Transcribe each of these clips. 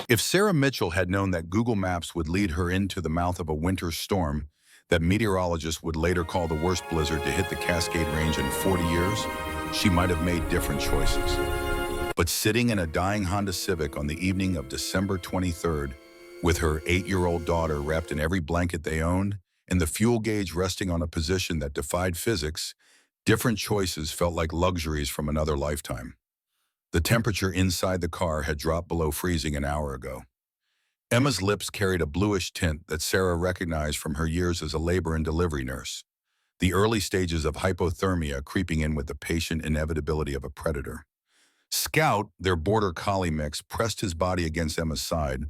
If Sarah Mitchell had known that Google Maps would lead her into the mouth of a winter storm that meteorologists would later call the worst blizzard to hit the Cascade Range in 40 years, she might have made different choices. But sitting in a dying Honda Civic on the evening of December 23rd, with her 8-year-old daughter wrapped in every blanket they owned, and the fuel gauge resting on a position that defied physics, different choices felt like luxuries from another lifetime. The temperature inside the car had dropped below freezing an hour ago. Emma's lips carried a bluish tint that Sarah recognized from her years as a labor and delivery nurse, the early stages of hypothermia creeping in with the patient inevitability of a predator. Scout, their border collie mix, pressed his body against Emma's side,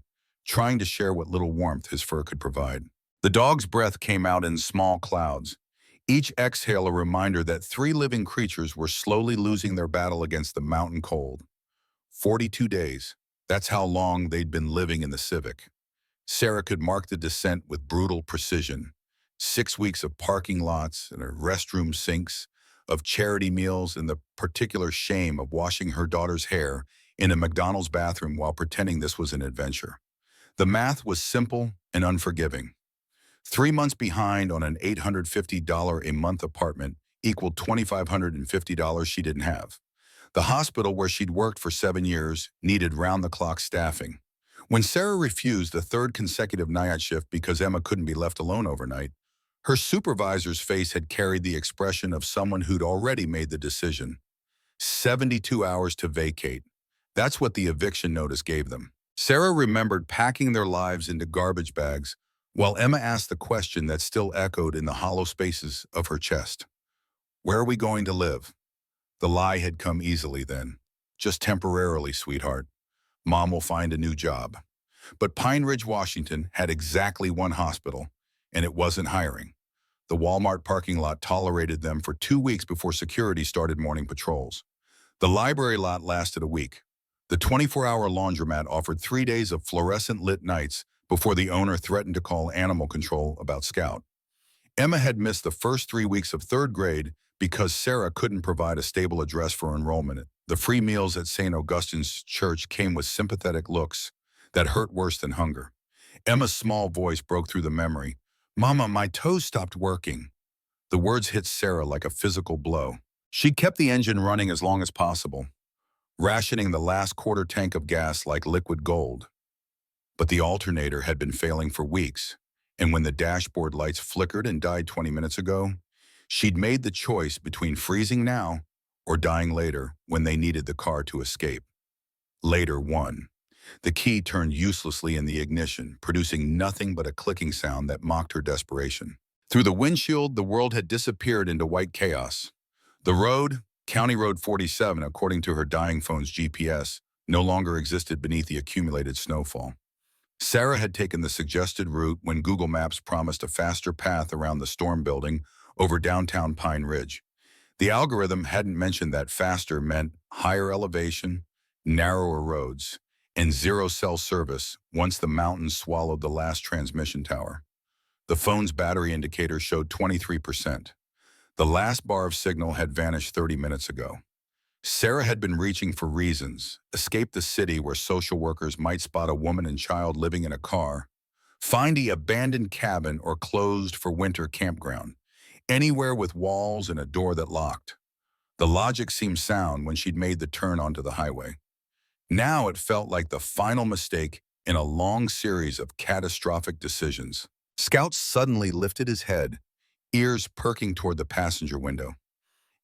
trying to share what little warmth his fur could provide. The dog's breath came out in small clouds, each exhale a reminder that 3 living creatures were slowly losing their battle against the mountain cold. 42 days. That's how long they'd been living in the Civic. Sarah could mark the descent with brutal precision. 6 weeks of parking lots and restroom sinks, of charity meals, and the particular shame of washing her daughter's hair in a McDonald's bathroom while pretending this was an adventure. The math was simple and unforgiving. 3 months behind on an $850 a month apartment equaled $2,550 she didn't have. The hospital where she'd worked for 7 years needed round-the-clock staffing. When Sarah refused the 3rd consecutive night shift because Emma couldn't be left alone overnight, her supervisor's face had carried the expression of someone who'd already made the decision. 72 hours to vacate. That's what the eviction notice gave them. Sarah remembered packing their lives into garbage bags while Emma asked the question that still echoed in the hollow spaces of her chest. Where are we going to live? The lie had come easily then. Just temporarily, sweetheart. Mom will find a new job. But Pine Ridge, Washington had exactly one hospital, and it wasn't hiring. The Walmart parking lot tolerated them for 2 weeks before security started morning patrols. The library lot lasted a week. The 24-hour laundromat offered 3 days of fluorescent-lit nights before the owner threatened to call animal control about Scout. Emma had missed the first 3 weeks of 3rd grade because Sarah couldn't provide a stable address for enrollment. The free meals at St. Augustine's Church came with sympathetic looks that hurt worse than hunger. Emma's small voice broke through the memory. "Mama, my toes stopped working." The words hit Sarah like a physical blow. She kept the engine running as long as possible, rationing the last quarter tank of gas like liquid gold. But the alternator had been failing for weeks, and when the dashboard lights flickered and died 20 minutes ago, she'd made the choice between freezing now or dying later when they needed the car to escape. Later won. The key turned uselessly in the ignition, producing nothing but a clicking sound that mocked her desperation. Through the windshield, the world had disappeared into white chaos. The road, County Road 47, according to her dying phone's GPS, no longer existed beneath the accumulated snowfall. Sarah had taken the suggested route when Google Maps promised a faster path around the storm building over downtown Pine Ridge. The algorithm hadn't mentioned that faster meant higher elevation, narrower roads, and zero cell service once the mountains swallowed the last transmission tower. The phone's battery indicator showed 23%. The last bar of signal had vanished 30 minutes ago. Sarah had been reaching for reasons: escape the city where social workers might spot a woman and child living in a car, find the abandoned cabin or closed for winter campground, anywhere with walls and a door that locked. The logic seemed sound when she'd made the turn onto the highway. Now it felt like the final mistake in a long series of catastrophic decisions. Scout suddenly lifted his head, ears perking toward the passenger window.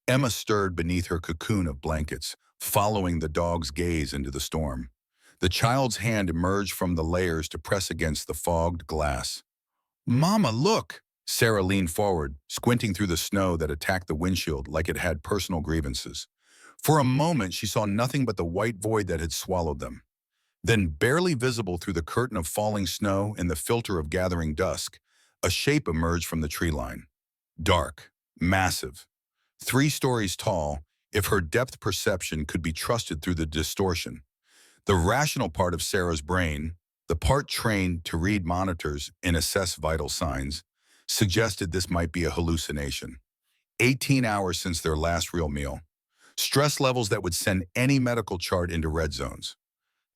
Emma stirred beneath her cocoon of blankets, following the dog's gaze into the storm. The child's hand emerged from the layers to press against the fogged glass. "Mama, look!" Sarah leaned forward, squinting through the snow that attacked the windshield like it had personal grievances. For a moment, she saw nothing but the white void that had swallowed them. Then, barely visible through the curtain of falling snow and the filter of gathering dusk, a shape emerged from the tree line. Dark, massive, 3 stories tall, if her depth perception could be trusted through the distortion. The rational part of Sarah's brain, the part trained to read monitors and assess vital signs, suggested this might be a hallucination. 18 hours since their last real meal. Stress levels that would send any medical chart into red zones.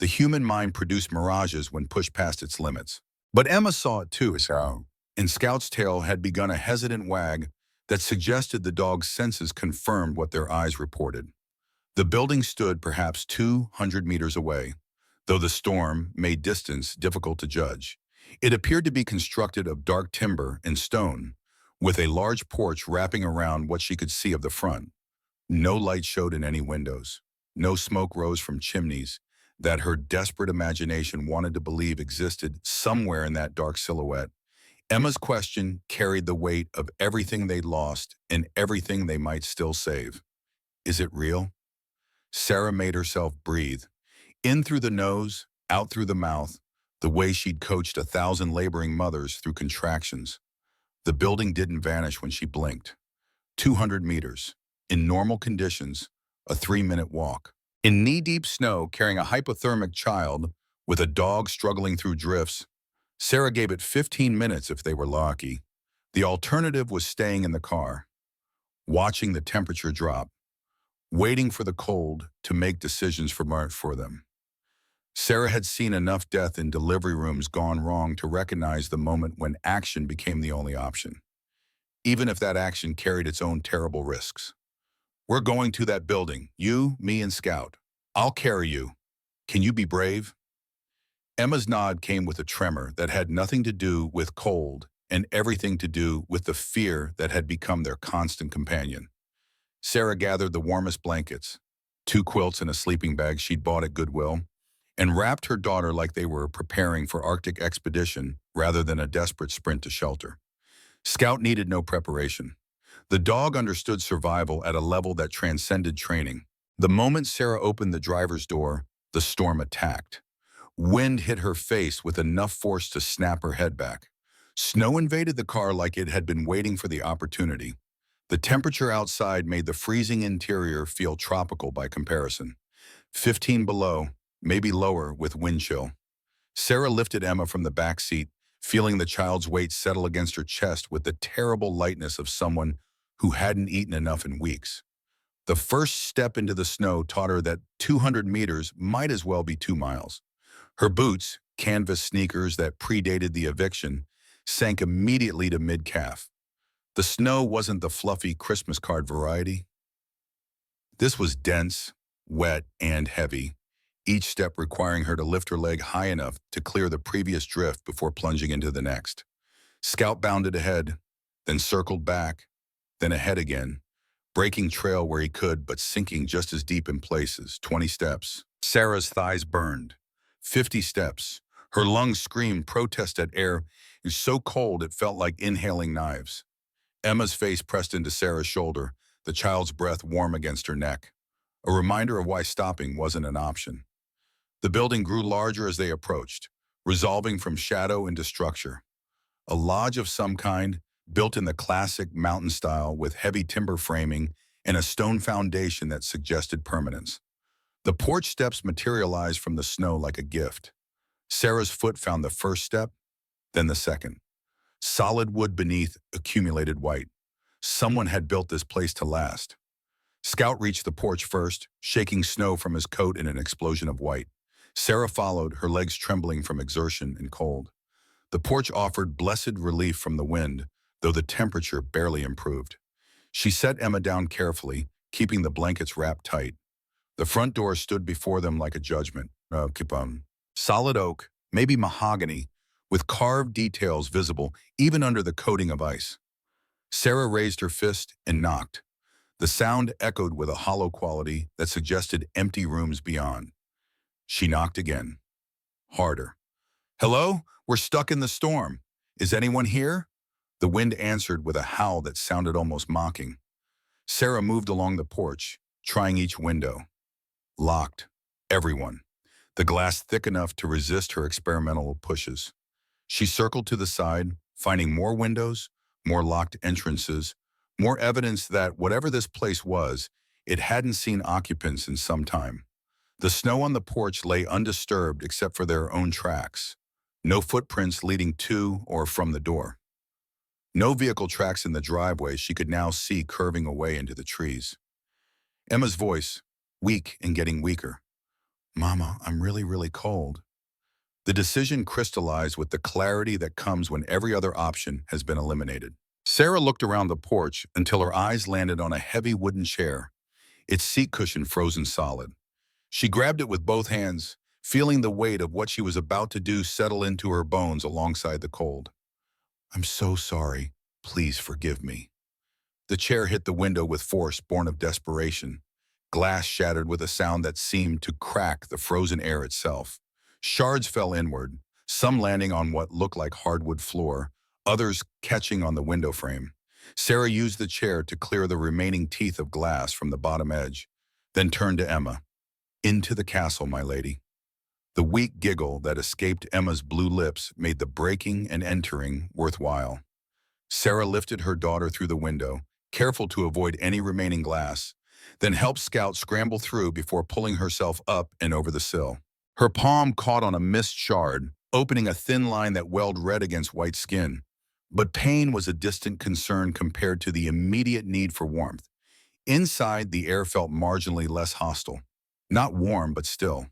The human mind produced mirages when pushed past its limits. But Emma saw it too, so, and Scout's tail had begun a hesitant wag that suggested the dog's senses confirmed what their eyes reported. The building stood perhaps 200 meters away, though the storm made distance difficult to judge. It appeared to be constructed of dark timber and stone, with a large porch wrapping around what she could see of the front. No light showed in any windows. No smoke rose from chimneys that her desperate imagination wanted to believe existed somewhere in that dark silhouette. Emma's question carried the weight of everything they'd lost and everything they might still save. Is it real? Sarah made herself breathe. In through the nose, out through the mouth, the way she'd coached 1,000 laboring mothers through contractions. The building didn't vanish when she blinked. 200 meters. In normal conditions, a 3-minute walk. In knee-deep snow, carrying a hypothermic child with a dog struggling through drifts, Sarah gave it 15 minutes if they were lucky. The alternative was staying in the car, watching the temperature drop, waiting for the cold to make decisions for them. Sarah had seen enough death in delivery rooms gone wrong to recognize the moment when action became the only option, even if that action carried its own terrible risks. We're going to that building, you, me, and Scout. I'll carry you. Can you be brave? Emma's nod came with a tremor that had nothing to do with cold and everything to do with the fear that had become their constant companion. Sarah gathered the warmest blankets, 2 quilts and a sleeping bag she'd bought at Goodwill, and wrapped her daughter like they were preparing for Arctic expedition rather than a desperate sprint to shelter. Scout needed no preparation. The dog understood survival at a level that transcended training. The moment Sarah opened the driver's door, the storm attacked. Wind hit her face with enough force to snap her head back. Snow invaded the car like it had been waiting for the opportunity. The temperature outside made the freezing interior feel tropical by comparison. 15 below, maybe lower with wind chill. Sarah lifted Emma from the back seat, feeling the child's weight settle against her chest with the terrible lightness of someone who hadn't eaten enough in weeks. The first step into the snow taught her that 200 meters might as well be 2 miles. Her boots, canvas sneakers that predated the eviction, sank immediately to mid-calf. The snow wasn't the fluffy Christmas card variety. This was dense, wet, and heavy, each step requiring her to lift her leg high enough to clear the previous drift before plunging into the next. Scout bounded ahead, then circled back, then ahead again, breaking trail where he could but sinking just as deep in places. 20 steps. Sarah's thighs burned. 50 steps. Her lungs screamed protest at air. It was so cold it felt like inhaling knives. Emma's face pressed into Sarah's shoulder, the child's breath warm against her neck, a reminder of why stopping wasn't an option. The building grew larger as they approached, resolving from shadow into structure. A lodge of some kind, built in the classic mountain style with heavy timber framing and a stone foundation that suggested permanence. The porch steps materialized from the snow like a gift. Sarah's foot found the first step, then the second. Solid wood beneath accumulated white. Someone had built this place to last. Scout reached the porch first, shaking snow from his coat in an explosion of white. Sarah followed, her legs trembling from exertion and cold. The porch offered blessed relief from the wind, though the temperature barely improved. She set Emma down carefully, keeping the blankets wrapped tight. The front door stood before them like a judgment. Solid oak, maybe mahogany, with carved details visible even under the coating of ice. Sarah raised her fist and knocked. The sound echoed with a hollow quality that suggested empty rooms beyond. She knocked again. Harder. Hello? We're stuck in the storm. Is anyone here? The wind answered with a howl that sounded almost mocking. Sarah moved along the porch, trying each window. Locked. Everyone. The glass thick enough to resist her experimental pushes. She circled to the side, finding more windows, more locked entrances, more evidence that whatever this place was, it hadn't seen occupants in some time. The snow on the porch lay undisturbed except for their own tracks. No footprints leading to or from the door. No vehicle tracks in the driveway she could now see curving away into the trees. Emma's voice, weak and getting weaker. Mama, I'm really cold. The decision crystallized with the clarity that comes when every other option has been eliminated. Sarah looked around the porch until her eyes landed on a heavy wooden chair, its seat cushion frozen solid. She grabbed it with both hands, feeling the weight of what she was about to do settle into her bones alongside the cold. I'm so sorry. Please forgive me. The chair hit the window with force born of desperation. Glass shattered with a sound that seemed to crack the frozen air itself. Shards fell inward, some landing on what looked like hardwood floor, others catching on the window frame. Sarah used the chair to clear the remaining teeth of glass from the bottom edge, then turned to Emma. Into the castle, my lady. The weak giggle that escaped Emma's blue lips made the breaking and entering worthwhile. Sarah lifted her daughter through the window, careful to avoid any remaining glass, then helped Scout scramble through before pulling herself up and over the sill. Her palm caught on a missed shard, opening a thin line that welled red against white skin. But pain was a distant concern compared to the immediate need for warmth. Inside, the air felt marginally less hostile. Not warm, but still.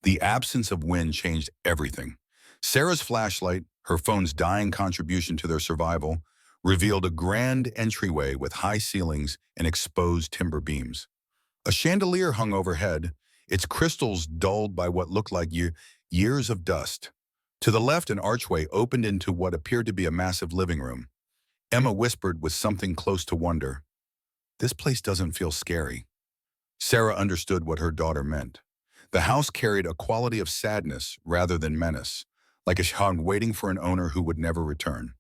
The absence of wind changed everything. Sarah's flashlight, her phone's dying contribution to their survival, revealed a grand entryway with high ceilings and exposed timber beams. A chandelier hung overhead, its crystals dulled by what looked like years of dust. To the left, an archway opened into what appeared to be a massive living room. Emma whispered with something close to wonder, "This place doesn't feel scary." Sarah understood what her daughter meant. The house carried a quality of sadness rather than menace, like a hound waiting for an owner who would never return.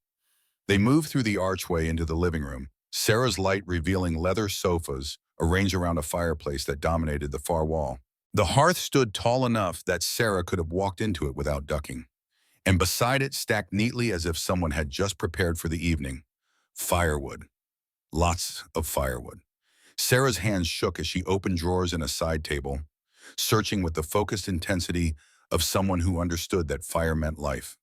They moved through the archway into the living room, Sarah's light revealing leather sofas arranged around a fireplace that dominated the far wall. The hearth stood tall enough that Sarah could have walked into it without ducking. And beside it, stacked neatly as if someone had just prepared for the evening, firewood. Lots of firewood. Sarah's hands shook as she opened drawers in a side table, searching with the focused intensity of someone who understood that fire meant life.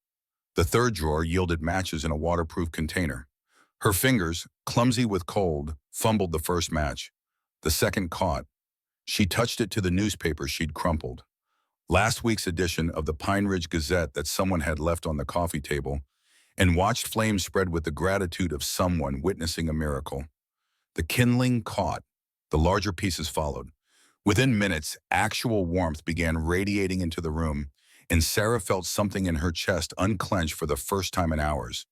The third drawer yielded matches in a waterproof container. Her fingers, clumsy with cold, fumbled the first match. The second caught. She touched it to the newspaper she'd crumpled. Last week's edition of the Pine Ridge Gazette that someone had left on the coffee table, and watched flames spread with the gratitude of someone witnessing a miracle. The kindling caught. The larger pieces followed. Within minutes, actual warmth began radiating into the room, and Sarah felt something in her chest unclench for the first time in hours.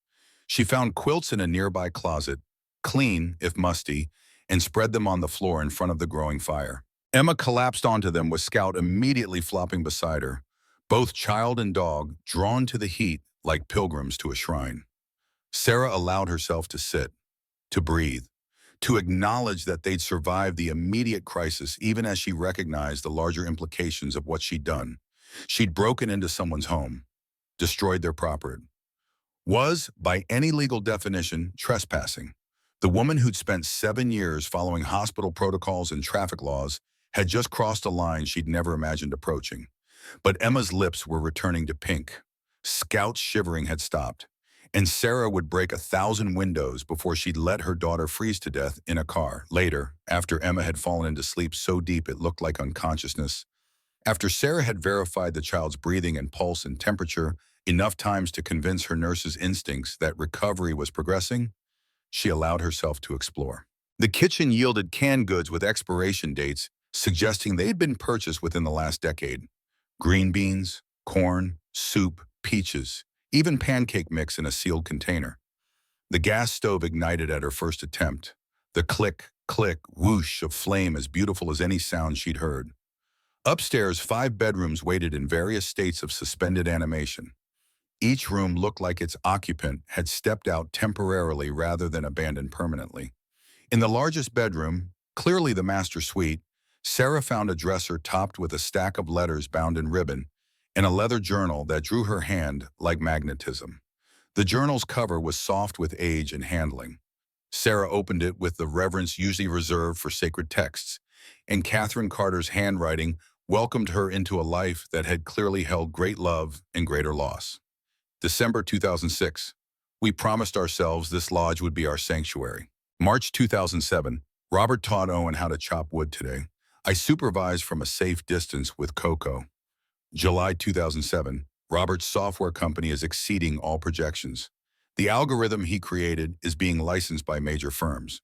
She found quilts in a nearby closet, clean, if musty, and spread them on the floor in front of the growing fire. Emma collapsed onto them with Scout immediately flopping beside her, both child and dog drawn to the heat like pilgrims to a shrine. Sarah allowed herself to sit, to breathe, to acknowledge that they'd survived the immediate crisis even as she recognized the larger implications of what she'd done. She'd broken into someone's home, destroyed their property. Was, by any legal definition, trespassing. The woman who'd spent 7 years following hospital protocols and traffic laws had just crossed a line she'd never imagined approaching. But Emma's lips were returning to pink. Scout's shivering had stopped, and Sarah would break 1,000 windows before she'd let her daughter freeze to death in a car. Later, after Emma had fallen into sleep so deep it looked like unconsciousness, after Sarah had verified the child's breathing and pulse and temperature enough times to convince her nurse's instincts that recovery was progressing, she allowed herself to explore. The kitchen yielded canned goods with expiration dates suggesting they'd been purchased within the last decade. Green beans, corn, soup, peaches, even pancake mix in a sealed container. The gas stove ignited at her first attempt. The click, click, whoosh of flame as beautiful as any sound she'd heard. Upstairs, 5 bedrooms waited in various states of suspended animation. Each room looked like its occupant had stepped out temporarily rather than abandoned permanently. In the largest bedroom, clearly the master suite, Sarah found a dresser topped with a stack of letters bound in ribbon and a leather journal that drew her hand like magnetism. The journal's cover was soft with age and handling. Sarah opened it with the reverence usually reserved for sacred texts, and Catherine Carter's handwriting welcomed her into a life that had clearly held great love and greater loss. December 2006. We promised ourselves this lodge would be our sanctuary. March 2007. Robert taught Owen how to chop wood today. I supervise from a safe distance with Coco. July 2007, Robert's software company is exceeding all projections. The algorithm he created is being licensed by major firms.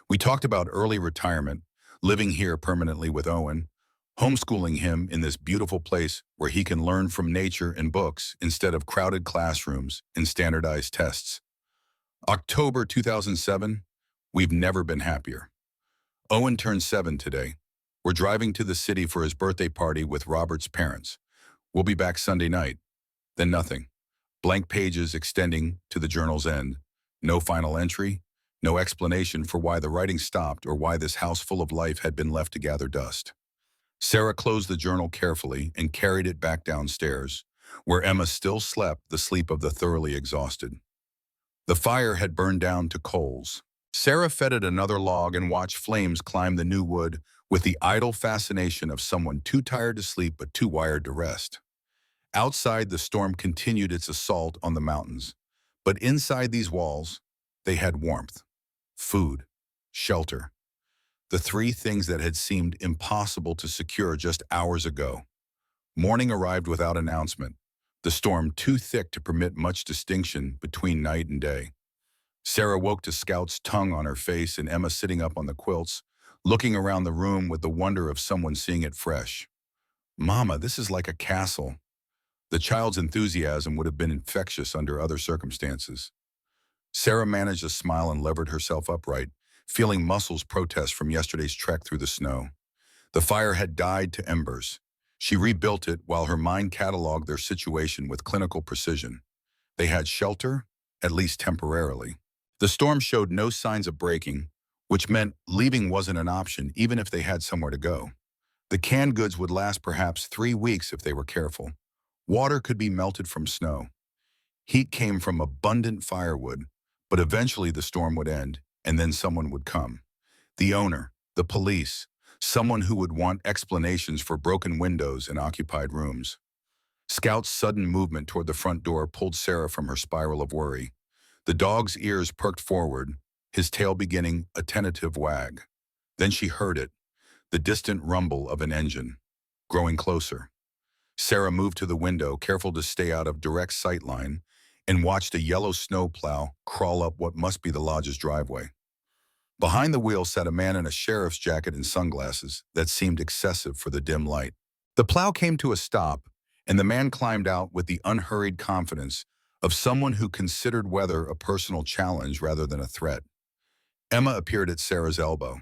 We talked about early retirement, living here permanently with Owen, homeschooling him in this beautiful place where he can learn from nature and books instead of crowded classrooms and standardized tests. October 2007, we've never been happier. Owen turned 7 today. We're driving to the city for his birthday party with Robert's parents. We'll be back Sunday night. Then nothing. Blank pages extending to the journal's end. No final entry, no explanation for why the writing stopped or why this house full of life had been left to gather dust. Sarah closed the journal carefully and carried it back downstairs, where Emma still slept the sleep of the thoroughly exhausted. The fire had burned down to coals. Sarah fed it another log and watched flames climb the new wood with the idle fascination of someone too tired to sleep but too wired to rest. Outside, the storm continued its assault on the mountains. But inside these walls, they had warmth, food, shelter. The three things that had seemed impossible to secure just hours ago. Morning arrived without announcement, the storm too thick to permit much distinction between night and day. Sarah woke to Scout's tongue on her face and Emma sitting up on the quilts, looking around the room with the wonder of someone seeing it fresh. "Mama, this is like a castle." The child's enthusiasm would have been infectious under other circumstances. Sarah managed a smile and levered herself upright, feeling muscles protest from yesterday's trek through the snow. The fire had died to embers. She rebuilt it while her mind cataloged their situation with clinical precision. They had shelter, at least temporarily. The storm showed no signs of breaking, which meant leaving wasn't an option even if they had somewhere to go. The canned goods would last perhaps 3 weeks if they were careful. Water could be melted from snow. Heat came from abundant firewood, but eventually the storm would end, and then someone would come. The owner, the police, someone who would want explanations for broken windows and occupied rooms. Scout's sudden movement toward the front door pulled Sarah from her spiral of worry. The dog's ears perked forward, his tail beginning a tentative wag. Then she heard it, the distant rumble of an engine, growing closer. Sarah moved to the window, careful to stay out of direct sight line, and watched a yellow snowplow crawl up what must be the lodge's driveway. Behind the wheel sat a man in a sheriff's jacket and sunglasses that seemed excessive for the dim light. The plow came to a stop, and the man climbed out with the unhurried confidence of someone who considered weather a personal challenge rather than a threat. Emma appeared at Sarah's elbow.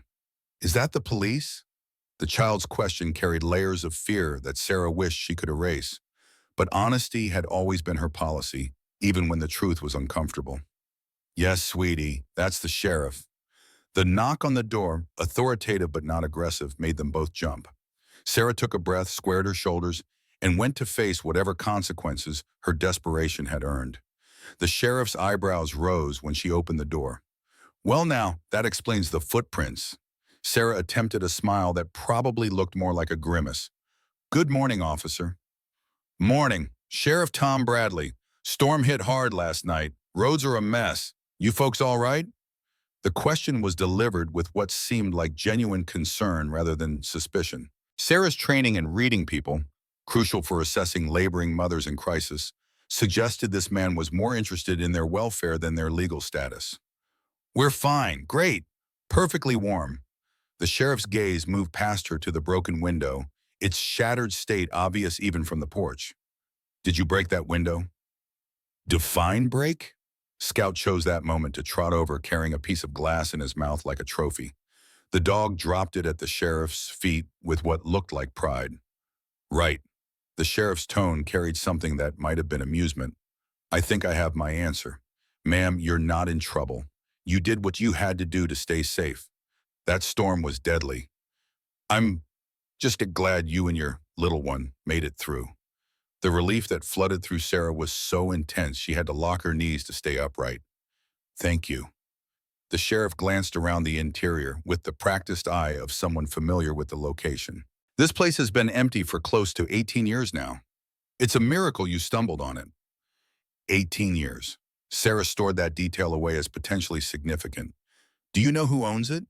"Is that the police?" The child's question carried layers of fear that Sarah wished she could erase. But honesty had always been her policy, even when the truth was uncomfortable. "Yes, sweetie, that's the sheriff." The knock on the door, authoritative but not aggressive, made them both jump. Sarah took a breath, squared her shoulders, and went to face whatever consequences her desperation had earned. The sheriff's eyebrows rose when she opened the door. "Well now, that explains the footprints." Sarah attempted a smile that probably looked more like a grimace. "Good morning, officer." "Morning. Sheriff Tom Bradley. Storm hit hard last night. Roads are a mess. You folks all right?" The question was delivered with what seemed like genuine concern rather than suspicion. Sarah's training in reading people, crucial for assessing laboring mothers in crisis, suggested this man was more interested in their welfare than their legal status. "We're fine. Great. Perfectly warm." The sheriff's gaze moved past her to the broken window, its shattered state obvious even from the porch. "Did you break that window?" "Define break?" Scout chose that moment to trot over, carrying a piece of glass in his mouth like a trophy. The dog dropped it at the sheriff's feet with what looked like pride. "Right." The sheriff's tone carried something that might have been amusement. "I think I have my answer. Ma'am, you're not in trouble. You did what you had to do to stay safe. That storm was deadly. I'm just glad you and your little one made it through." The relief that flooded through Sarah was so intense she had to lock her knees to stay upright. "Thank you." The sheriff glanced around the interior with the practiced eye of someone familiar with the location. "This place has been empty for close to 18 years now. It's a miracle you stumbled on it." 18 years. Sarah stored that detail away as potentially significant. "Do you know who owns it?"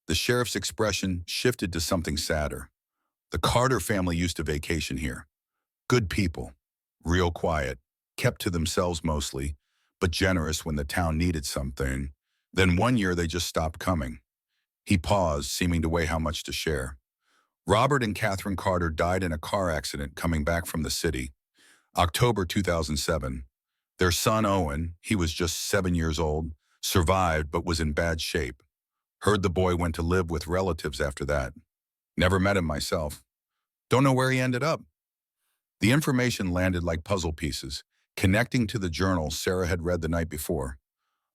The sheriff's expression shifted to something sadder. The Carter family used to vacation here. Good people, real quiet, kept to themselves mostly, but generous when the town needed something. Then one year they just stopped coming. He paused, seeming to weigh how much to share. Robert and Catherine Carter died in a car accident coming back from the city. October 2007. Their son Owen, he was just 7 years old, survived but was in bad shape. Heard the boy went to live with relatives after that. Never met him myself. Don't know where he ended up. The information landed like puzzle pieces, connecting to the journal Sarah had read the night before.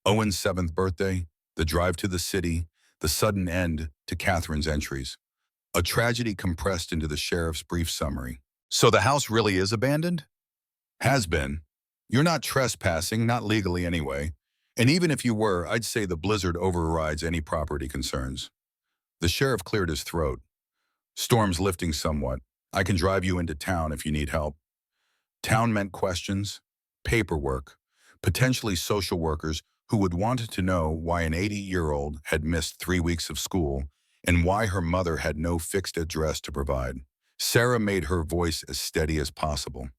Owen's 7th birthday, the drive to the city, the sudden end to Catherine's entries. A tragedy compressed into the sheriff's brief summary. So the house really is abandoned? Has been. You're not trespassing, not legally anyway. And even if you were, I'd say the blizzard overrides any property concerns. The sheriff cleared his throat. Storm's lifting somewhat. I can drive you into town if you need help. Town meant questions, paperwork, potentially social workers who would want to know why an 80-year-old had missed 3 weeks of school and why her mother had no fixed address to provide. Sarah made her voice as steady as possible.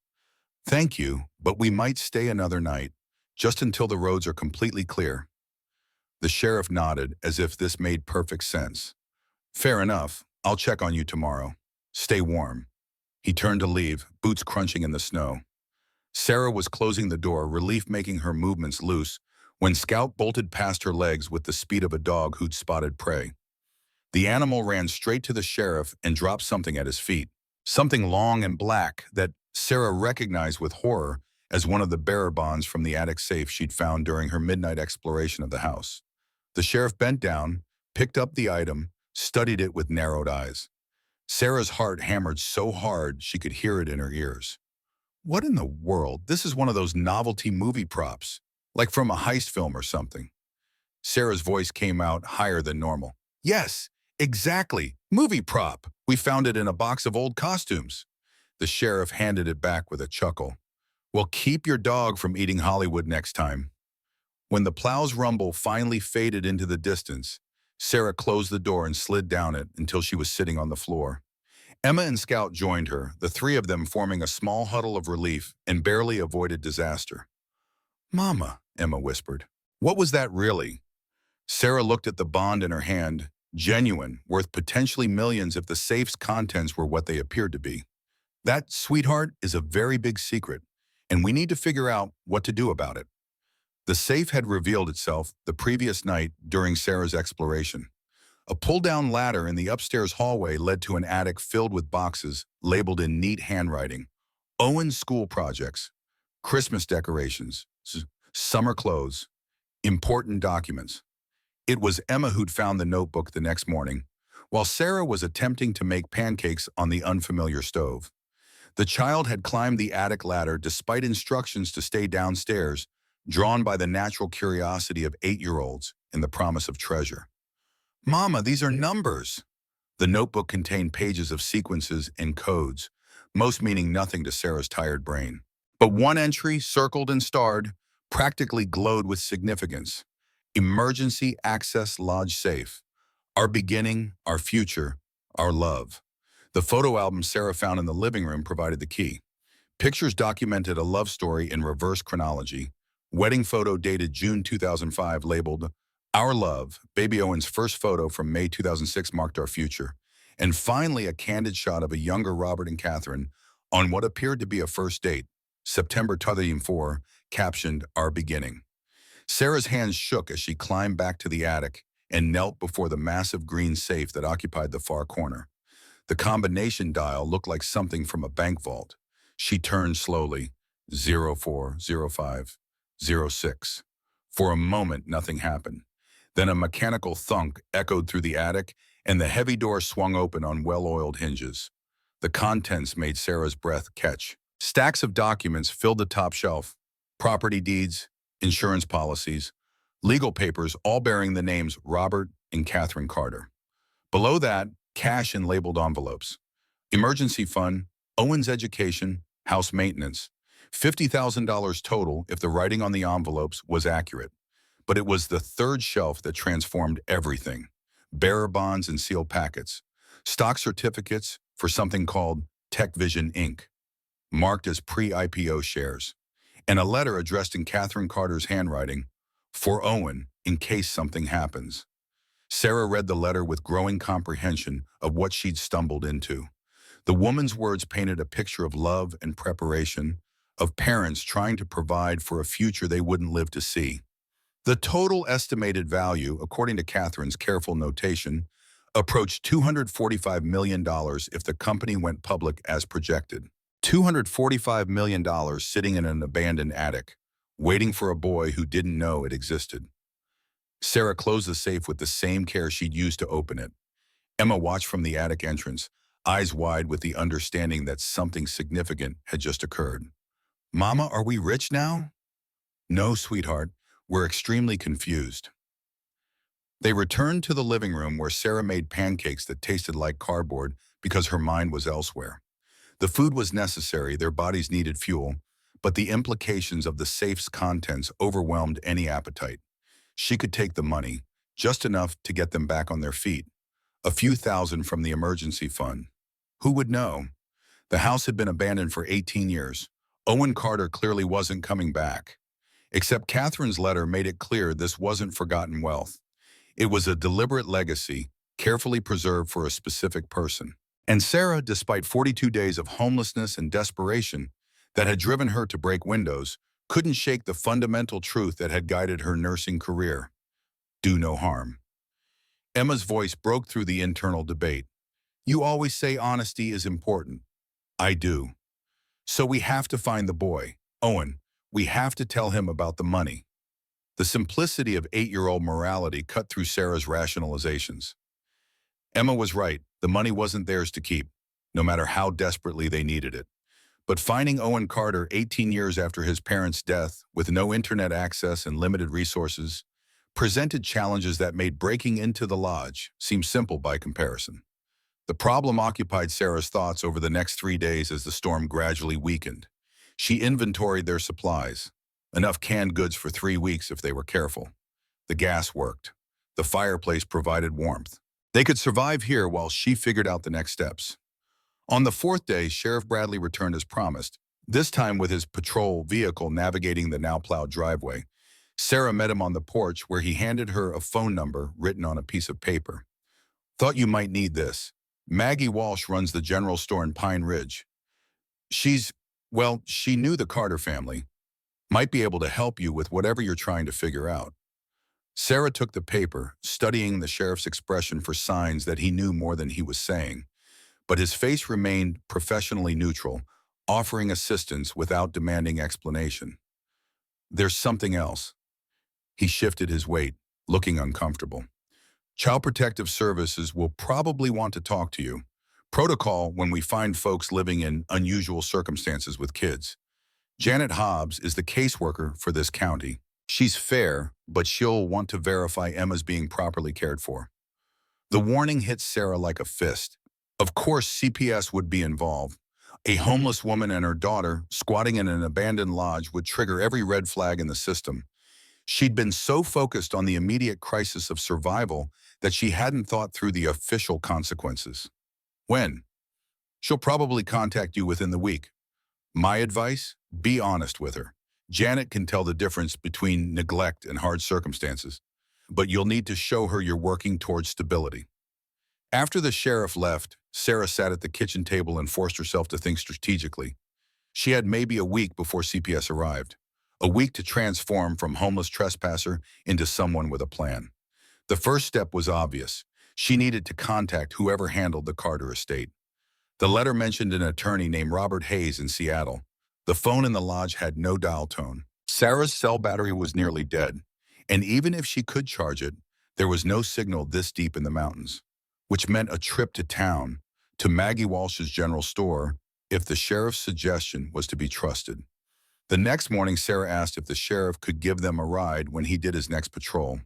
Thank you, but we might stay another night, just until the roads are completely clear. The sheriff nodded as if this made perfect sense. Fair enough. I'll check on you tomorrow. Stay warm. He turned to leave, boots crunching in the snow. Sarah was closing the door, relief making her movements loose, when Scout bolted past her legs with the speed of a dog who'd spotted prey. The animal ran straight to the sheriff and dropped something at his feet. Something long and black that Sarah recognized with horror as one of the bearer bonds from the attic safe she'd found during her midnight exploration of the house. The sheriff bent down, picked up the item, studied it with narrowed eyes. Sarah's heart hammered so hard she could hear it in her ears. What in the world? This is one of those novelty movie props, like from a heist film or something. Sarah's voice came out higher than normal. Yes, exactly. Movie prop. We found it in a box of old costumes. The sheriff handed it back with a chuckle. Well, keep your dog from eating Hollywood next time. When the plow's rumble finally faded into the distance, Sarah closed the door and slid down it until she was sitting on the floor. Emma and Scout joined her, the three of them forming a small huddle of relief and barely avoided disaster. Mama, Emma whispered. What was that really? Sarah looked at the bond in her hand, genuine, worth potentially millions if the safe's contents were what they appeared to be. That, sweetheart, is a very big secret, and we need to figure out what to do about it. The safe had revealed itself the previous night during Sarah's exploration. A pull-down ladder in the upstairs hallway led to an attic filled with boxes labeled in neat handwriting. Owen's school projects, Christmas decorations, summer clothes, important documents. It was Emma who'd found the notebook the next morning, while Sarah was attempting to make pancakes on the unfamiliar stove. The child had climbed the attic ladder despite instructions to stay downstairs, drawn by the natural curiosity of 8-year-olds and the promise of treasure. Mama, these are numbers. The notebook contained pages of sequences and codes, most meaning nothing to Sarah's tired brain. But one entry, circled and starred, practically glowed with significance. Emergency Access Lodge Safe. Our beginning, our future, our love. The photo album Sarah found in the living room provided the key. Pictures documented a love story in reverse chronology. Wedding photo dated June 2005 labeled, Our Love. Baby Owen's first photo from May 2006 marked our future. And finally, a candid shot of a younger Robert and Catherine on what appeared to be a first date, September 2004, captioned, Our Beginning. Sarah's hands shook as she climbed back to the attic and knelt before the massive green safe that occupied the far corner. The combination dial looked like something from a bank vault. She turned slowly, 040506. For a moment, nothing happened. Then a mechanical thunk echoed through the attic, and the heavy door swung open on well-oiled hinges. The contents made Sarah's breath catch. Stacks of documents filled the top shelf. Property deeds, insurance policies, legal papers, all bearing the names Robert and Catherine Carter. Below that, cash in labeled envelopes. Emergency fund, Owen's education, house maintenance. $50,000 total if the writing on the envelopes was accurate. But it was the third shelf that transformed everything. Bearer bonds and sealed packets, stock certificates, for something called TechVision Inc., marked as pre-IPO shares, and a letter addressed in Catherine Carter's handwriting, "For Owen, in case something happens." Sarah read the letter with growing comprehension of what she'd stumbled into. The woman's words painted a picture of love and preparation, of parents trying to provide for a future they wouldn't live to see. The total estimated value, according to Catherine's careful notation, approached $245 million if the company went public as projected. $245 million sitting in an abandoned attic, waiting for a boy who didn't know it existed. Sarah closed the safe with the same care she'd used to open it. Emma watched from the attic entrance, eyes wide with the understanding that something significant had just occurred. "Mama, are we rich now?" "No, sweetheart. We're extremely confused." They returned to the living room where Sarah made pancakes that tasted like cardboard because her mind was elsewhere. The food was necessary, their bodies needed fuel, but the implications of the safe's contents overwhelmed any appetite. She could take the money, just enough to get them back on their feet. A few thousand from the emergency fund. Who would know? The house had been abandoned for 18 years. Owen Carter clearly wasn't coming back. Except Catherine's letter made it clear this wasn't forgotten wealth. It was a deliberate legacy, carefully preserved for a specific person. And Sarah, despite 42 days of homelessness and desperation that had driven her to break windows, couldn't shake the fundamental truth that had guided her nursing career: do no harm. Emma's voice broke through the internal debate. "You always say honesty is important." "I do. So we have to find the boy, Owen. We have to tell him about the money." The simplicity of 8-year-old morality cut through Sarah's rationalizations. Emma was right. The money wasn't theirs to keep, no matter how desperately they needed it. But finding Owen Carter 18 years after his parents' death, with no internet access and limited resources, presented challenges that made breaking into the lodge seem simple by comparison. The problem occupied Sarah's thoughts over the next 3 days as the storm gradually weakened. She inventoried their supplies. Enough canned goods for 3 weeks if they were careful. The gas worked. The fireplace provided warmth. They could survive here while she figured out the next steps. On the 4th day, Sheriff Bradley returned as promised, this time with his patrol vehicle navigating the now-plowed driveway. Sarah met him on the porch where he handed her a phone number written on a piece of paper. "Thought you might need this. Maggie Walsh runs the general store in Pine Ridge. She knew the Carter family. Might be able to help you with whatever you're trying to figure out." Sarah took the paper, studying the sheriff's expression for signs that he knew more than he was saying. But his face remained professionally neutral, offering assistance without demanding explanation. "There's something else." He shifted his weight, looking uncomfortable. "Child Protective Services will probably want to talk to you. Protocol when we find folks living in unusual circumstances with kids. Janet Hobbs is the caseworker for this county. She's fair, but she'll want to verify Emma's being properly cared for." The warning hit Sarah like a fist. Of course, CPS would be involved. A homeless woman and her daughter squatting in an abandoned lodge would trigger every red flag in the system. She'd been so focused on the immediate crisis of survival that she hadn't thought through the official consequences. "When?" "She'll probably contact you within the week. My advice? Be honest with her. Janet can tell the difference between neglect and hard circumstances, but you'll need to show her you're working towards stability." After the sheriff left, Sarah sat at the kitchen table and forced herself to think strategically. She had maybe a week before CPS arrived. A week to transform from homeless trespasser into someone with a plan. The first step was obvious. She needed to contact whoever handled the Carter estate. The letter mentioned an attorney named Robert Hayes in Seattle. The phone in the lodge had no dial tone. Sarah's cell battery was nearly dead, and even if she could charge it, there was no signal this deep in the mountains, which meant a trip to town, to Maggie Walsh's general store, if the sheriff's suggestion was to be trusted. The next morning, Sarah asked if the sheriff could give them a ride when he did his next patrol.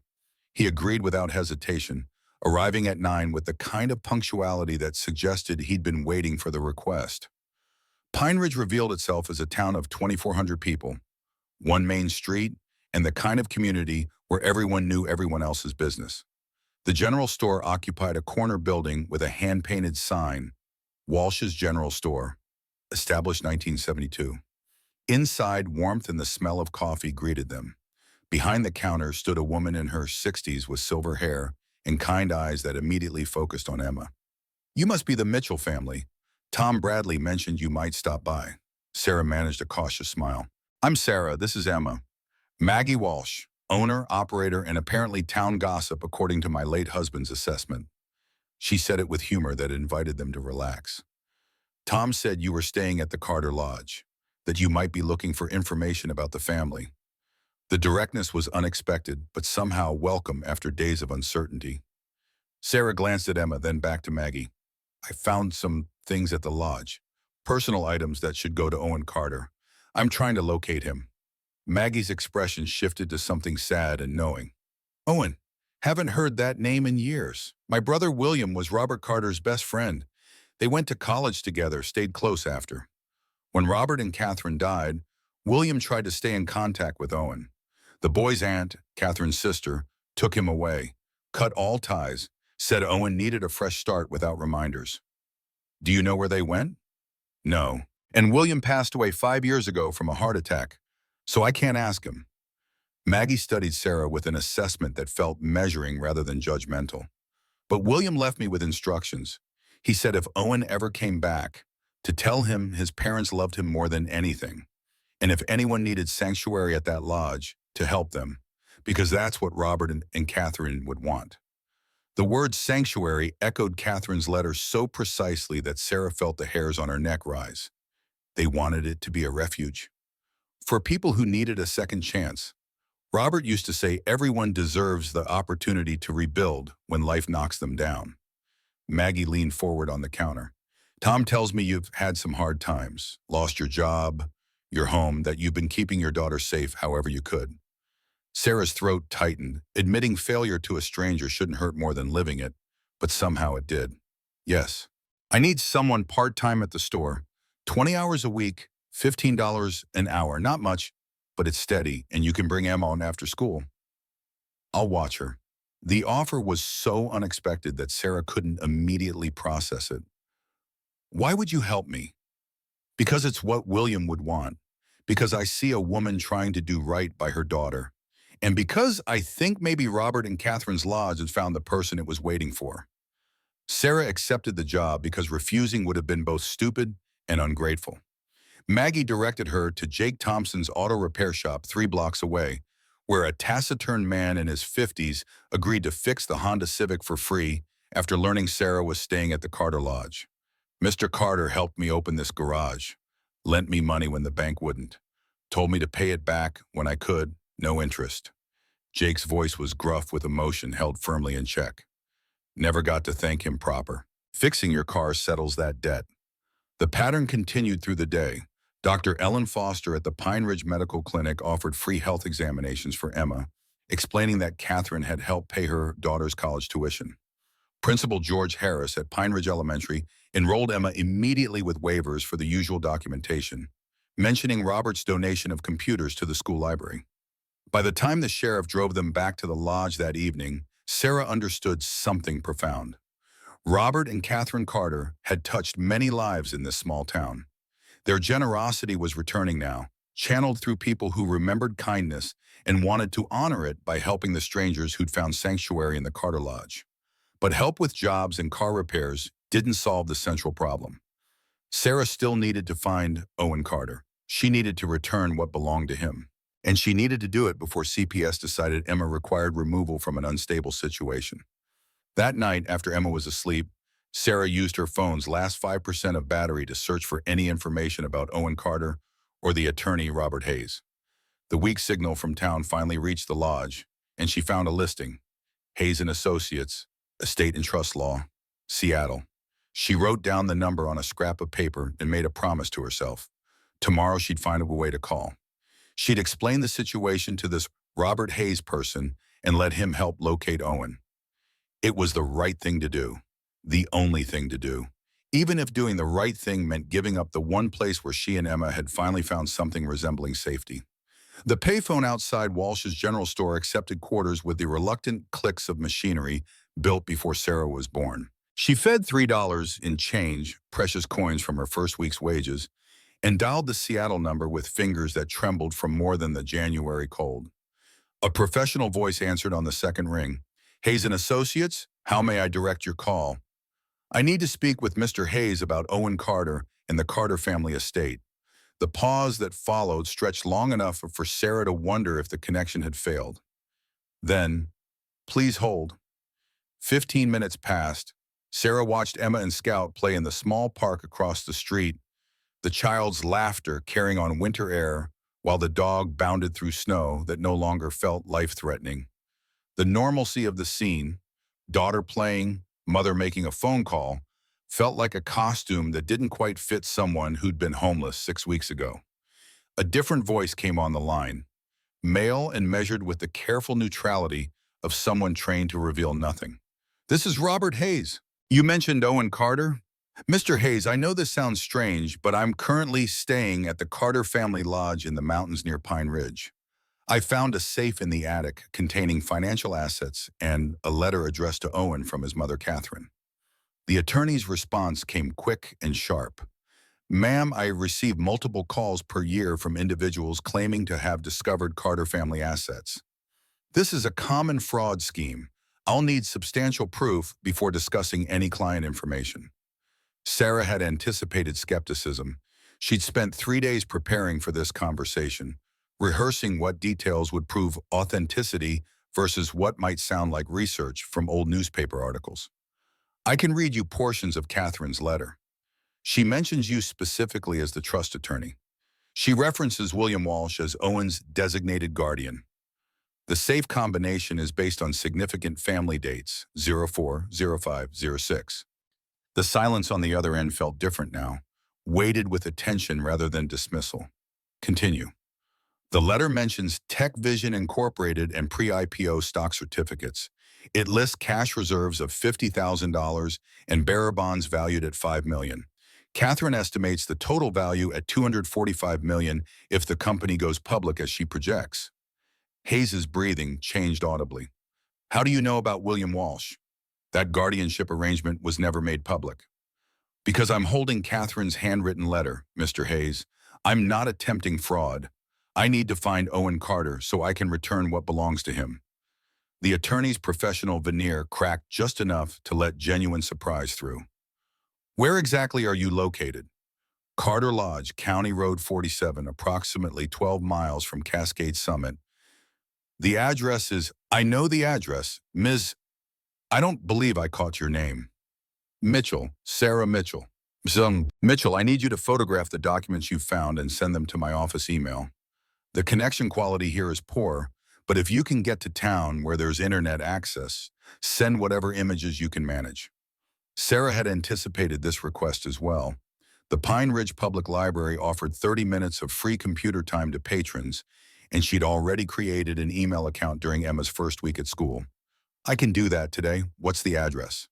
He agreed without hesitation, arriving at 9 with the kind of punctuality that suggested he'd been waiting for the request. Pine Ridge revealed itself as a town of 2,400 people, one main street, and the kind of community where everyone knew everyone else's business. The general store occupied a corner building with a hand-painted sign, Walsh's General Store, established 1972. Inside, warmth and the smell of coffee greeted them. Behind the counter stood a woman in her 60s with silver hair and kind eyes that immediately focused on Emma. "You must be the Mitchell family. Tom Bradley mentioned you might stop by." Sarah managed a cautious smile. "I'm Sarah, this is Emma. Maggie Walsh, owner, operator, and apparently town gossip according to my late husband's assessment." She said it with humor that invited them to relax. "Tom said you were staying at the Carter Lodge, that you might be looking for information about the family." The directness was unexpected, but somehow welcome after days of uncertainty. Sarah glanced at Emma, then back to Maggie. "I found some things at the lodge. Personal items that should go to Owen Carter. I'm trying to locate him." Maggie's expression shifted to something sad and knowing. "Owen, haven't heard that name in years. My brother William was Robert Carter's best friend. They went to college together, stayed close after. When Robert and Catherine died, William tried to stay in contact with Owen. The boy's aunt, Catherine's sister, took him away, cut all ties, said Owen needed a fresh start without reminders." "Do you know where they went?" "No. And William passed away 5 years ago from a heart attack, so I can't ask him." Maggie studied Sarah with an assessment that felt measuring rather than judgmental. "But William left me with instructions. He said if Owen ever came back, to tell him his parents loved him more than anything, and if anyone needed sanctuary at that lodge, to help them, because that's what Robert and Catherine would want." The word sanctuary echoed Catherine's letter so precisely that Sarah felt the hairs on her neck rise. They wanted it to be a refuge. For people who needed a second chance. Robert used to say everyone deserves the opportunity to rebuild when life knocks them down. Maggie leaned forward on the counter. "Tom tells me you've had some hard times, lost your job, your home, that you've been keeping your daughter safe however you could." Sarah's throat tightened, admitting failure to a stranger shouldn't hurt more than living it, but somehow it did. "Yes. I need someone part-time at the store. 20 hours a week, $15 an hour. Not much, but it's steady, and you can bring Emma on after school. I'll watch her." The offer was so unexpected that Sarah couldn't immediately process it. "Why would you help me?" "Because it's what William would want. Because I see a woman trying to do right by her daughter. And because I think maybe Robert and Catherine's lodge had found the person it was waiting for." Sarah accepted the job because refusing would have been both stupid and ungrateful. Maggie directed her to Jake Thompson's auto repair shop 3 blocks away, where a taciturn man in his 50s agreed to fix the Honda Civic for free after learning Sarah was staying at the Carter Lodge. "Mr. Carter helped me open this garage, lent me money when the bank wouldn't, told me to pay it back when I could, no interest." Jake's voice was gruff with emotion held firmly in check. "Never got to thank him proper. Fixing your car settles that debt." The pattern continued through the day. Dr. Ellen Foster at the Pine Ridge Medical Clinic offered free health examinations for Emma, explaining that Catherine had helped pay her daughter's college tuition. Principal George Harris at Pine Ridge Elementary enrolled Emma immediately with waivers for the usual documentation, mentioning Robert's donation of computers to the school library. By the time the sheriff drove them back to the lodge that evening, Sarah understood something profound. Robert and Catherine Carter had touched many lives in this small town. Their generosity was returning now, channeled through people who remembered kindness and wanted to honor it by helping the strangers who'd found sanctuary in the Carter Lodge. But help with jobs and car repairs didn't solve the central problem. Sarah still needed to find Owen Carter. She needed to return what belonged to him. And she needed to do it before CPS decided Emma required removal from an unstable situation. That night, after Emma was asleep, Sarah used her phone's last 5% of battery to search for any information about Owen Carter or the attorney Robert Hayes. The weak signal from town finally reached the lodge, and she found a listing. Hayes and Associates, Estate and Trust Law, Seattle. She wrote down the number on a scrap of paper and made a promise to herself. Tomorrow she'd find a way to call. She'd explain the situation to this Robert Hayes person and let him help locate Owen. It was the right thing to do, the only thing to do, even if doing the right thing meant giving up the one place where she and Emma had finally found something resembling safety. The payphone outside Walsh's General Store accepted quarters with the reluctant clicks of machinery built before Sarah was born. She fed $3 in change, precious coins from her first week's wages, and dialed the Seattle number with fingers that trembled from more than the January cold. A professional voice answered on the second ring. Hayes and Associates, how may I direct your call? I need to speak with Mr. Hayes about Owen Carter and the Carter family estate. The pause that followed stretched long enough for Sarah to wonder if the connection had failed. Then, please hold. 15 minutes passed. Sarah watched Emma and Scout play in the small park across the street, the child's laughter carrying on winter air while the dog bounded through snow that no longer felt life-threatening. The normalcy of the scene, daughter playing, mother making a phone call, felt like a costume that didn't quite fit someone who'd been homeless 6 weeks ago. A different voice came on the line, male and measured with the careful neutrality of someone trained to reveal nothing. This is Robert Hayes. You mentioned Owen Carter? Mr. Hayes, I know this sounds strange, but I'm currently staying at the Carter Family Lodge in the mountains near Pine Ridge. I found a safe in the attic containing financial assets and a letter addressed to Owen from his mother, Catherine. The attorney's response came quick and sharp. Ma'am, I receive multiple calls per year from individuals claiming to have discovered Carter family assets. This is a common fraud scheme. I'll need substantial proof before discussing any client information. Sarah had anticipated skepticism. She'd spent 3 days preparing for this conversation, rehearsing what details would prove authenticity versus what might sound like research from old newspaper articles. I can read you portions of Catherine's letter. She mentions you specifically as the trust attorney. She references William Walsh as Owen's designated guardian. The safe combination is based on significant family dates, 04, 05, 06. The silence on the other end felt different now, weighted with attention rather than dismissal. Continue. The letter mentions Tech Vision Incorporated and pre-IPO stock certificates. It lists cash reserves of $50,000 and bearer bonds valued at $5 million. Catherine estimates the total value at $245 million if the company goes public as she projects. Hayes's breathing changed audibly. How do you know about William Walsh? That guardianship arrangement was never made public. Because I'm holding Catherine's handwritten letter, Mr. Hayes. I'm not attempting fraud. I need to find Owen Carter so I can return what belongs to him. The attorney's professional veneer cracked just enough to let genuine surprise through. Where exactly are you located? Carter Lodge, County Road 47, approximately 12 miles from Cascade Summit. The address is, I know the address, Ms. I don't believe I caught your name. Mitchell, Sarah Mitchell. Mitchell, I need you to photograph the documents you found and send them to my office email. The connection quality here is poor, but if you can get to town where there's internet access, send whatever images you can manage. Sarah had anticipated this request as well. The Pine Ridge Public Library offered 30 minutes of free computer time to patrons, and she'd already created an email account during Emma's first week at school. I can do that today. What's the address?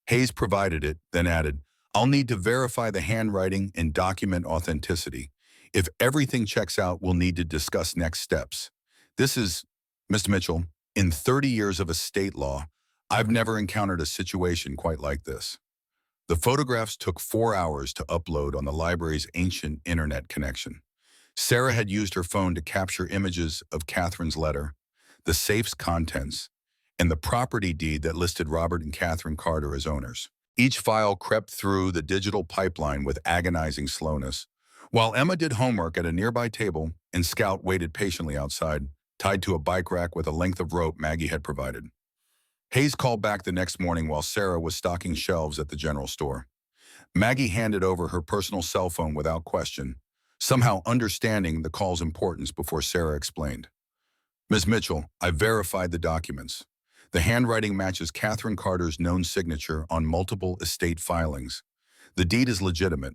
Hayes provided it, then added, I'll need to verify the handwriting and document authenticity. If everything checks out, we'll need to discuss next steps. This is, Mr. Mitchell, in 30 years of estate law, I've never encountered a situation quite like this. The photographs took 4 hours to upload on the library's ancient internet connection. Sarah had used her phone to capture images of Catherine's letter, the safe's contents, and the property deed that listed Robert and Catherine Carter as owners. Each file crept through the digital pipeline with agonizing slowness, while Emma did homework at a nearby table and Scout waited patiently outside, tied to a bike rack with a length of rope Maggie had provided. Hayes called back the next morning while Sarah was stocking shelves at the general store. Maggie handed over her personal cell phone without question, somehow understanding the call's importance before Sarah explained. Ms. Mitchell, I verified the documents. The handwriting matches Catherine Carter's known signature on multiple estate filings. The deed is legitimate.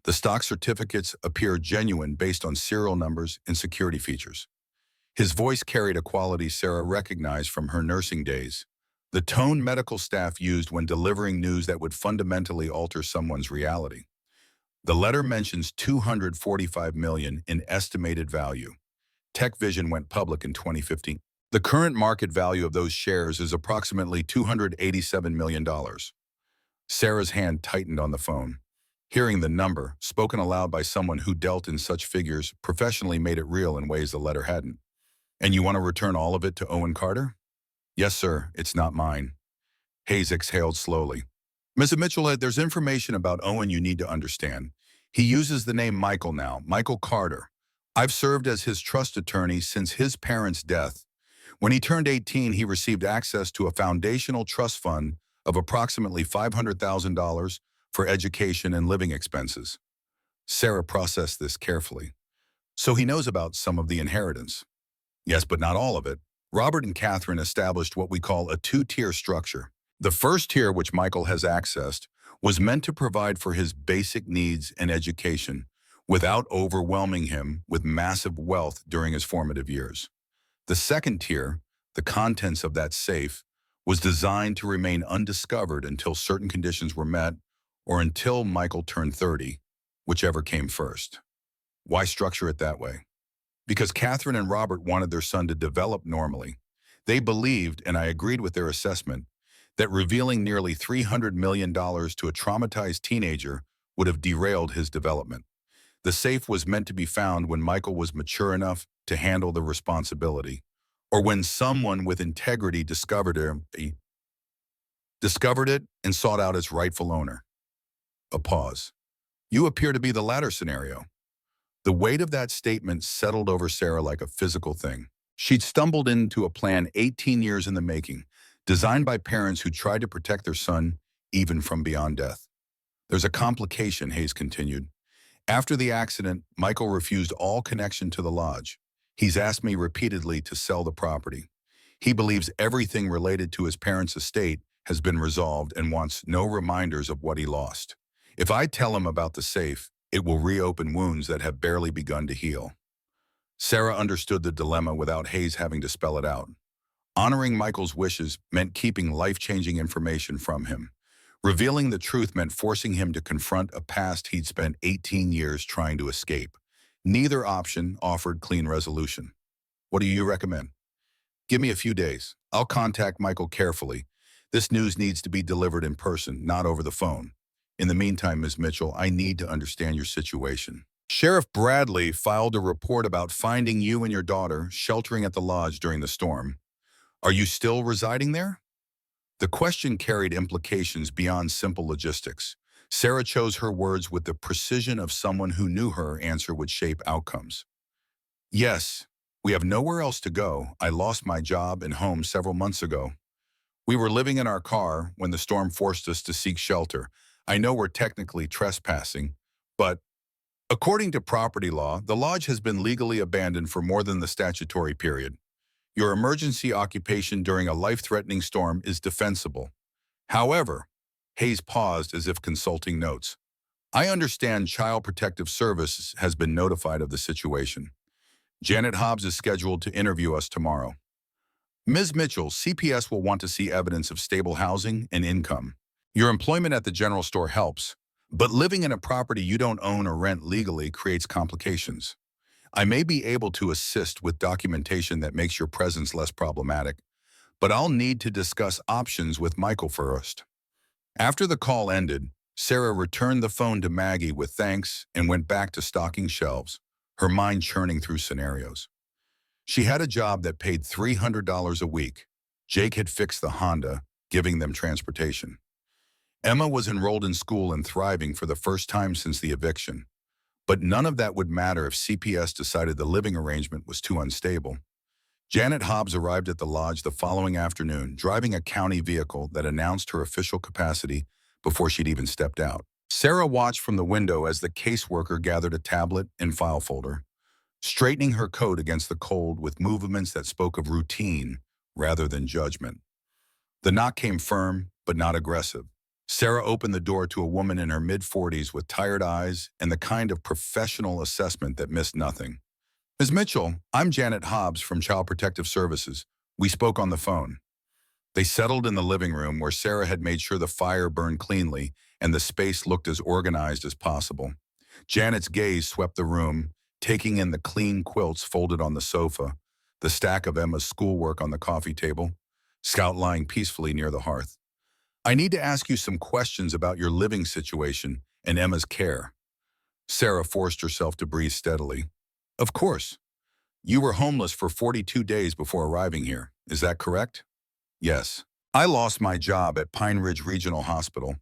The stock certificates appear genuine based on serial numbers and security features. His voice carried a quality Sarah recognized from her nursing days, the tone medical staff used when delivering news that would fundamentally alter someone's reality. The letter mentions $245 million in estimated value. Tech Vision went public in 2015. The current market value of those shares is approximately $287 million. Sarah's hand tightened on the phone. Hearing the number, spoken aloud by someone who dealt in such figures, professionally made it real in ways the letter hadn't. And you want to return all of it to Owen Carter? Yes, sir. It's not mine. Hayes exhaled slowly. Mrs. Mitchell, there's information about Owen you need to understand. He uses the name Michael now, Michael Carter. I've served as his trust attorney since his parents' death. When he turned 18, he received access to a foundational trust fund of approximately $500,000 for education and living expenses. Sarah processed this carefully. So he knows about some of the inheritance. Yes, but not all of it. Robert and Catherine established what we call a two-tier structure. The first tier, which Michael has accessed, was meant to provide for his basic needs and education without overwhelming him with massive wealth during his formative years. The second tier, the contents of that safe, was designed to remain undiscovered until certain conditions were met or until Michael turned 30, whichever came first. Why structure it that way? Because Catherine and Robert wanted their son to develop normally. They believed, and I agreed with their assessment, that revealing nearly $300 million to a traumatized teenager would have derailed his development. The safe was meant to be found when Michael was mature enough to handle the responsibility, or when someone with integrity discovered it and sought out its rightful owner. A pause. You appear to be the latter scenario. The weight of that statement settled over Sarah like a physical thing. She'd stumbled into a plan 18 years in the making, designed by parents who tried to protect their son even from beyond death. There's a complication, Hayes continued. After the accident, Michael refused all connection to the lodge. He's asked me repeatedly to sell the property. He believes everything related to his parents' estate has been resolved and wants no reminders of what he lost. If I tell him about the safe, it will reopen wounds that have barely begun to heal. Sarah understood the dilemma without Hayes having to spell it out. Honoring Michael's wishes meant keeping life-changing information from him. Revealing the truth meant forcing him to confront a past he'd spent 18 years trying to escape. Neither option offered clean resolution. What do you recommend? Give me a few days. I'll contact Michael carefully. This news needs to be delivered in person, not over the phone. In the meantime, Ms. Mitchell, I need to understand your situation. Sheriff Bradley filed a report about finding you and your daughter sheltering at the lodge during the storm. Are you still residing there? The question carried implications beyond simple logistics. Sarah chose her words with the precision of someone who knew her answer would shape outcomes. Yes, we have nowhere else to go. I lost my job and home several months ago. We were living in our car when the storm forced us to seek shelter. I know we're technically trespassing, but according to property law, the lodge has been legally abandoned for more than the statutory period. Your emergency occupation during a life-threatening storm is defensible. However, Hayes paused as if consulting notes. I understand Child Protective Services has been notified of the situation. Janet Hobbs is scheduled to interview us tomorrow. Ms. Mitchell, CPS will want to see evidence of stable housing and income. Your employment at the general store helps, but living in a property you don't own or rent legally creates complications. I may be able to assist with documentation that makes your presence less problematic, but I'll need to discuss options with Michael first. After the call ended, Sarah returned the phone to Maggie with thanks and went back to stocking shelves, her mind churning through scenarios. She had a job that paid $300 a week. Jake had fixed the Honda, giving them transportation. Emma was enrolled in school and thriving for the first time since the eviction. But none of that would matter if CPS decided the living arrangement was too unstable. Janet Hobbs arrived at the lodge the following afternoon, driving a county vehicle that announced her official capacity before she'd even stepped out. Sarah watched from the window as the caseworker gathered a tablet and file folder, straightening her coat against the cold with movements that spoke of routine rather than judgment. The knock came firm, but not aggressive. Sarah opened the door to a woman in her mid-40s with tired eyes and the kind of professional assessment that missed nothing. Ms. Mitchell, I'm Janet Hobbs from Child Protective Services. We spoke on the phone. They settled in the living room where Sarah had made sure the fire burned cleanly and the space looked as organized as possible. Janet's gaze swept the room, taking in the clean quilts folded on the sofa, the stack of Emma's schoolwork on the coffee table, Scout lying peacefully near the hearth. I need to ask you some questions about your living situation and Emma's care. Sarah forced herself to breathe steadily. Of course. You were homeless for 42 days before arriving here. Is that correct? Yes. I lost my job at Pine Ridge Regional Hospital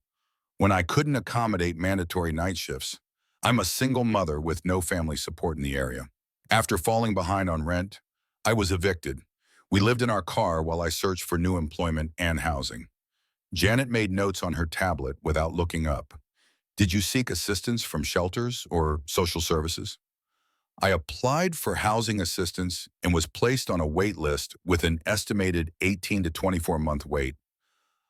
when I couldn't accommodate mandatory night shifts. I'm a single mother with no family support in the area. After falling behind on rent, I was evicted. We lived in our car while I searched for new employment and housing. Janet made notes on her tablet without looking up. Did you seek assistance from shelters or social services? I applied for housing assistance and was placed on a wait list with an estimated 18 to 24-month wait.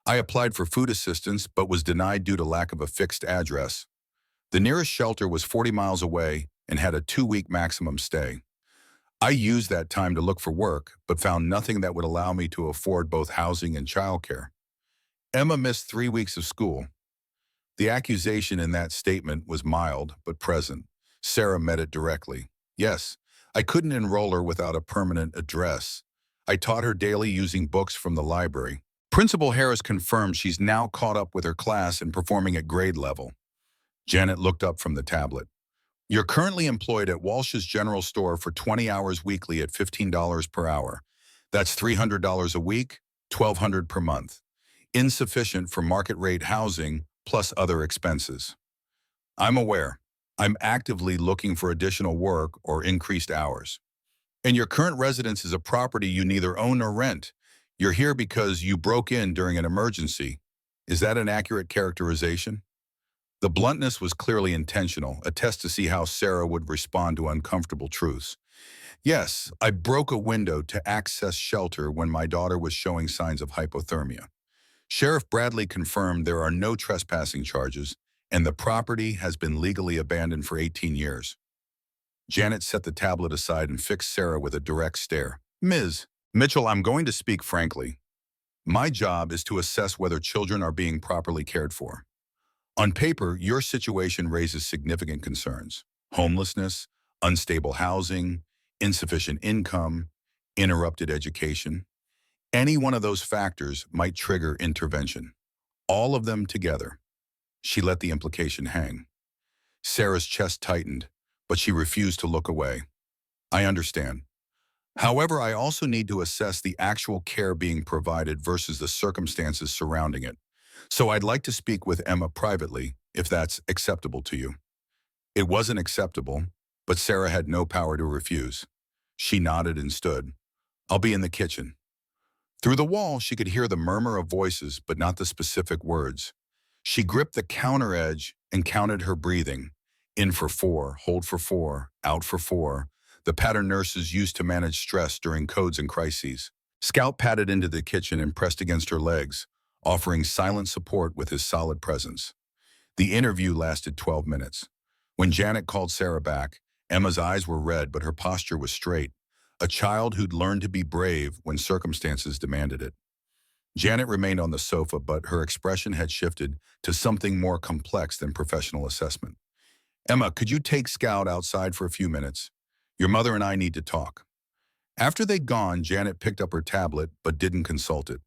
I applied for food assistance but was denied due to lack of a fixed address. The nearest shelter was 40 miles away and had a 2-week maximum stay. I used that time to look for work but found nothing that would allow me to afford both housing and childcare. Emma missed 3 weeks of school. The accusation in that statement was mild but present. Sarah met it directly. Yes, I couldn't enroll her without a permanent address. I taught her daily using books from the library. Principal Harris confirmed she's now caught up with her class and performing at grade level. Janet looked up from the tablet. You're currently employed at Walsh's General Store for 20 hours weekly at $15 per hour. That's $300 a week, $1,200 per month. Insufficient for market rate housing plus other expenses. I'm aware. I'm actively looking for additional work or increased hours. And your current residence is a property you neither own nor rent. You're here because you broke in during an emergency. Is that an accurate characterization? The bluntness was clearly intentional, a test to see how Sarah would respond to uncomfortable truths. Yes, I broke a window to access shelter when my daughter was showing signs of hypothermia. Sheriff Bradley confirmed there are no trespassing charges, and the property has been legally abandoned for 18 years. Janet set the tablet aside and fixed Sarah with a direct stare. Ms. Mitchell, I'm going to speak frankly. My job is to assess whether children are being properly cared for. On paper, your situation raises significant concerns. Homelessness, unstable housing, insufficient income, interrupted education. Any one of those factors might trigger intervention. All of them together. She let the implication hang. Sarah's chest tightened, but she refused to look away. I understand. However, I also need to assess the actual care being provided versus the circumstances surrounding it. So I'd like to speak with Emma privately, if that's acceptable to you. It wasn't acceptable, but Sarah had no power to refuse. She nodded and stood. I'll be in the kitchen. Through the wall, she could hear the murmur of voices, but not the specific words. She gripped the counter edge and counted her breathing. In for 4, hold for 4, out for 4, the pattern nurses used to manage stress during codes and crises. Scout padded into the kitchen and pressed against her legs, offering silent support with his solid presence. The interview lasted 12 minutes. When Janet called Sarah back, Emma's eyes were red, but her posture was straight, a child who'd learned to be brave when circumstances demanded it. Janet remained on the sofa, but her expression had shifted to something more complex than professional assessment. Emma, could you take Scout outside for a few minutes? Your mother and I need to talk. After they'd gone, Janet picked up her tablet, but didn't consult it.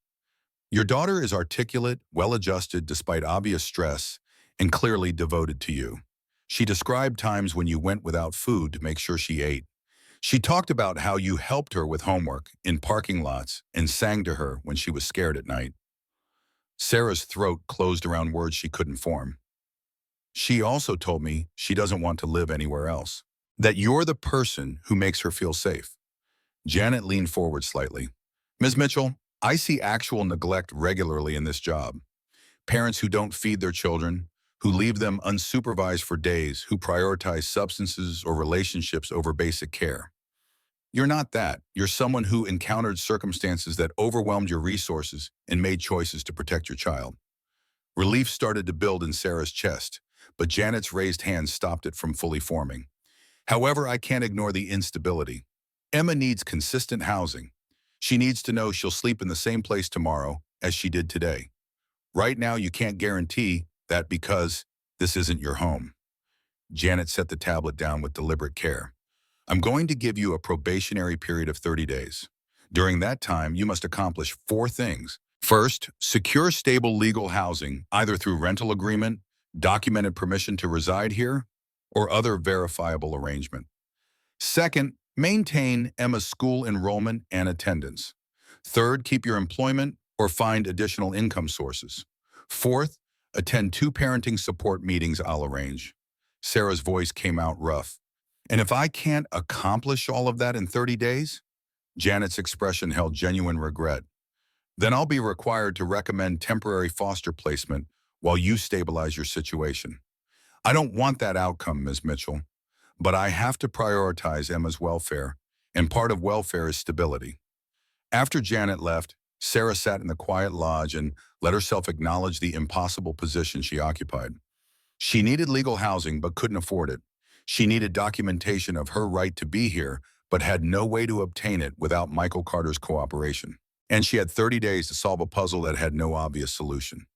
Your daughter is articulate, well-adjusted despite obvious stress, and clearly devoted to you. She described times when you went without food to make sure she ate. She talked about how you helped her with homework in parking lots and sang to her when she was scared at night. Sarah's throat closed around words she couldn't form. She also told me she doesn't want to live anywhere else. That you're the person who makes her feel safe. Janet leaned forward slightly. Ms. Mitchell, I see actual neglect regularly in this job. Parents who don't feed their children, who leave them unsupervised for days, who prioritize substances or relationships over basic care. You're not that. You're someone who encountered circumstances that overwhelmed your resources and made choices to protect your child. Relief started to build in Sarah's chest, but Janet's raised hand stopped it from fully forming. However, I can't ignore the instability. Emma needs consistent housing. She needs to know she'll sleep in the same place tomorrow as she did today. Right now, you can't guarantee that because this isn't your home. Janet set the tablet down with deliberate care. I'm going to give you a probationary period of 30 days. During that time, you must accomplish 4 things. First, secure stable legal housing, either through rental agreement, documented permission to reside here, or other verifiable arrangement. Second, maintain Emma's school enrollment and attendance. Third, keep your employment or find additional income sources. Fourth, attend 2 parenting support meetings I'll arrange. Sarah's voice came out rough. And if I can't accomplish all of that in 30 days? Janet's expression held genuine regret. Then I'll be required to recommend temporary foster placement while you stabilize your situation. I don't want that outcome, Ms. Mitchell, but I have to prioritize Emma's welfare, and part of welfare is stability. After Janet left, Sarah sat in the quiet lodge and let herself acknowledge the impossible position she occupied. She needed legal housing but couldn't afford it. She needed documentation of her right to be here but had no way to obtain it without Michael Carter's cooperation. And she had 30 days to solve a puzzle that had no obvious solution.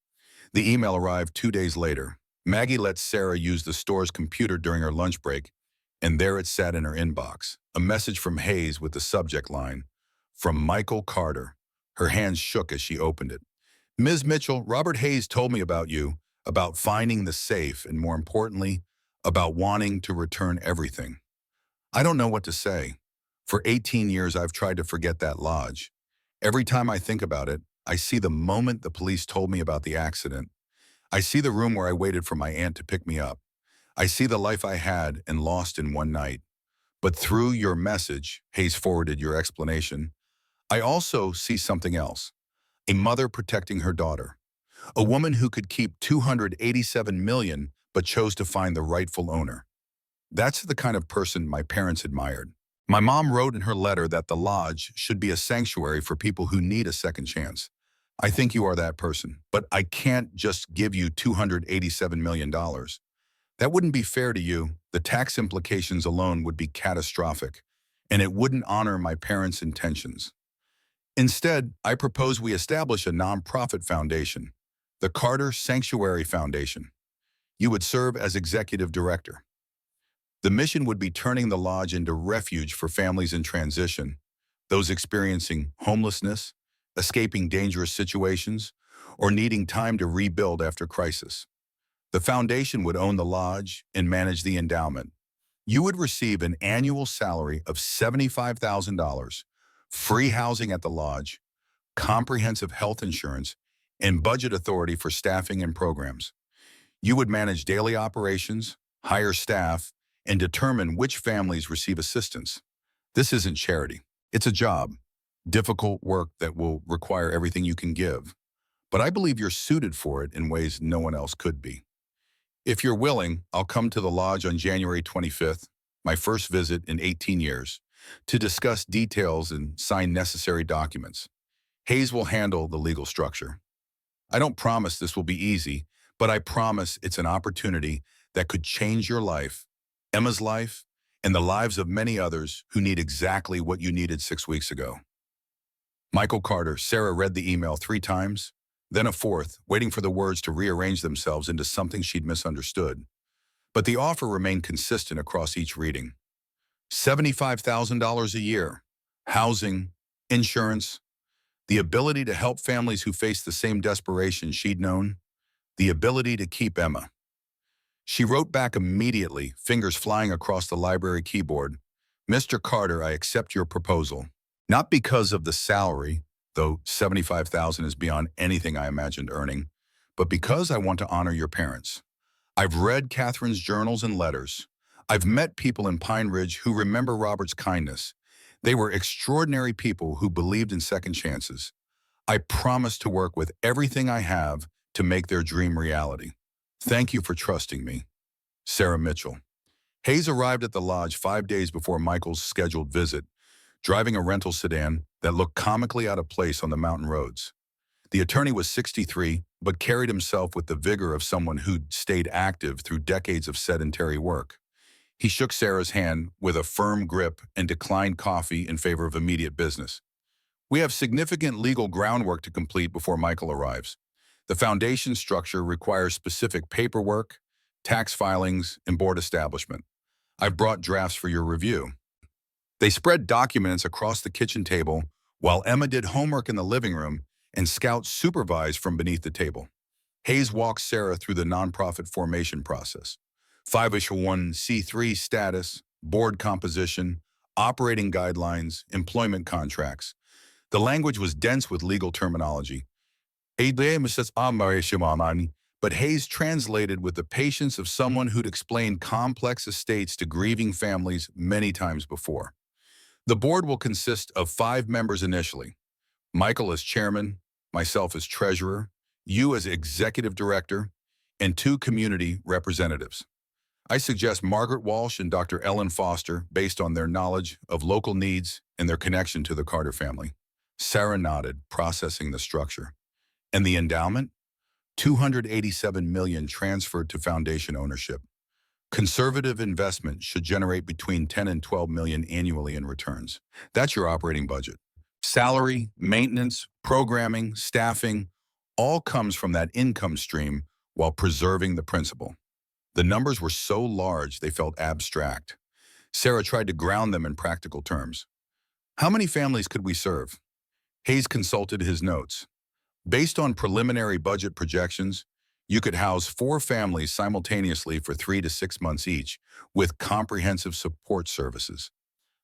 The email arrived 2 days later. Maggie let Sarah use the store's computer during her lunch break, and there it sat in her inbox, a message from Hayes with the subject line, "From Michael Carter." Her hands shook as she opened it. "Ms. Mitchell, Robert Hayes told me about you, about finding the safe, and more importantly, about wanting to return everything. I don't know what to say. For 18 years, I've tried to forget that lodge. Every time I think about it, I see the moment the police told me about the accident. I see the room where I waited for my aunt to pick me up. I see the life I had and lost in one night. But through your message," Hayes forwarded your explanation, "I also see something else. A mother protecting her daughter. A woman who could keep $287 million but chose to find the rightful owner. That's the kind of person my parents admired. My mom wrote in her letter that the lodge should be a sanctuary for people who need a second chance. I think you are that person, but I can't just give you $287 million. That wouldn't be fair to you. The tax implications alone would be catastrophic, and it wouldn't honor my parents' intentions. Instead, I propose we establish a nonprofit foundation, the Carter Sanctuary Foundation. You would serve as executive director. The mission would be turning the lodge into refuge for families in transition, those experiencing homelessness, escaping dangerous situations, or needing time to rebuild after crisis. The foundation would own the lodge and manage the endowment. You would receive an annual salary of $75,000, free housing at the lodge, comprehensive health insurance, and budget authority for staffing and programs. You would manage daily operations, hire staff, and determine which families receive assistance. This isn't charity. It's a job, difficult work that will require everything you can give. But I believe you're suited for it in ways no one else could be. If you're willing, I'll come to the lodge on January 25th, my first visit in 18 years, to discuss details and sign necessary documents. Hayes will handle the legal structure. I don't promise this will be easy, but I promise it's an opportunity that could change your life, Emma's life, and the lives of many others who need exactly what you needed 6 weeks ago." Michael Carter. Sarah read the email 3 times, then a fourth, waiting for the words to rearrange themselves into something she'd misunderstood. But the offer remained consistent across each reading. $75,000 a year, housing, insurance, the ability to help families who face the same desperation she'd known, the ability to keep Emma. She wrote back immediately, fingers flying across the library keyboard, "Mr. Carter, I accept your proposal. Not because of the salary, though $75,000 is beyond anything I imagined earning, but because I want to honor your parents. I've read Catherine's journals and letters. I've met people in Pine Ridge who remember Robert's kindness. They were extraordinary people who believed in second chances. I promise to work with everything I have to make their dream reality. Thank you for trusting me. Sarah Mitchell." Hayes arrived at the lodge 5 days before Michael's scheduled visit, driving a rental sedan that looked comically out of place on the mountain roads. The attorney was 63, but carried himself with the vigor of someone who'd stayed active through decades of sedentary work. He shook Sarah's hand with a firm grip and declined coffee in favor of immediate business. "We have significant legal groundwork to complete before Michael arrives. The foundation structure requires specific paperwork, tax filings, and board establishment. I've brought drafts for your review." They spread documents across the kitchen table while Emma did homework in the living room and Scout supervised from beneath the table. Hayes walked Sarah through the nonprofit formation process. 501c3 status, board composition, operating guidelines, employment contracts. The language was dense with legal terminology. But Hayes translated with the patience of someone who'd explained complex estates to grieving families many times before. The board will consist of 5 members initially. Michael as chairman, myself as treasurer, you as executive director, and 2 community representatives. I suggest Margaret Walsh and Dr. Ellen Foster based on their knowledge of local needs and their connection to the Carter family. Sarah nodded, processing the structure. And the endowment? $287 million transferred to foundation ownership. Conservative investment should generate between 10 and 12 million annually in returns. That's your operating budget. Salary, maintenance, programming, staffing, all comes from that income stream while preserving the principal. The numbers were so large they felt abstract. Sarah tried to ground them in practical terms. How many families could we serve? Hayes consulted his notes. Based on preliminary budget projections, you could house 4 families simultaneously for 3 to 6 months each, with comprehensive support services.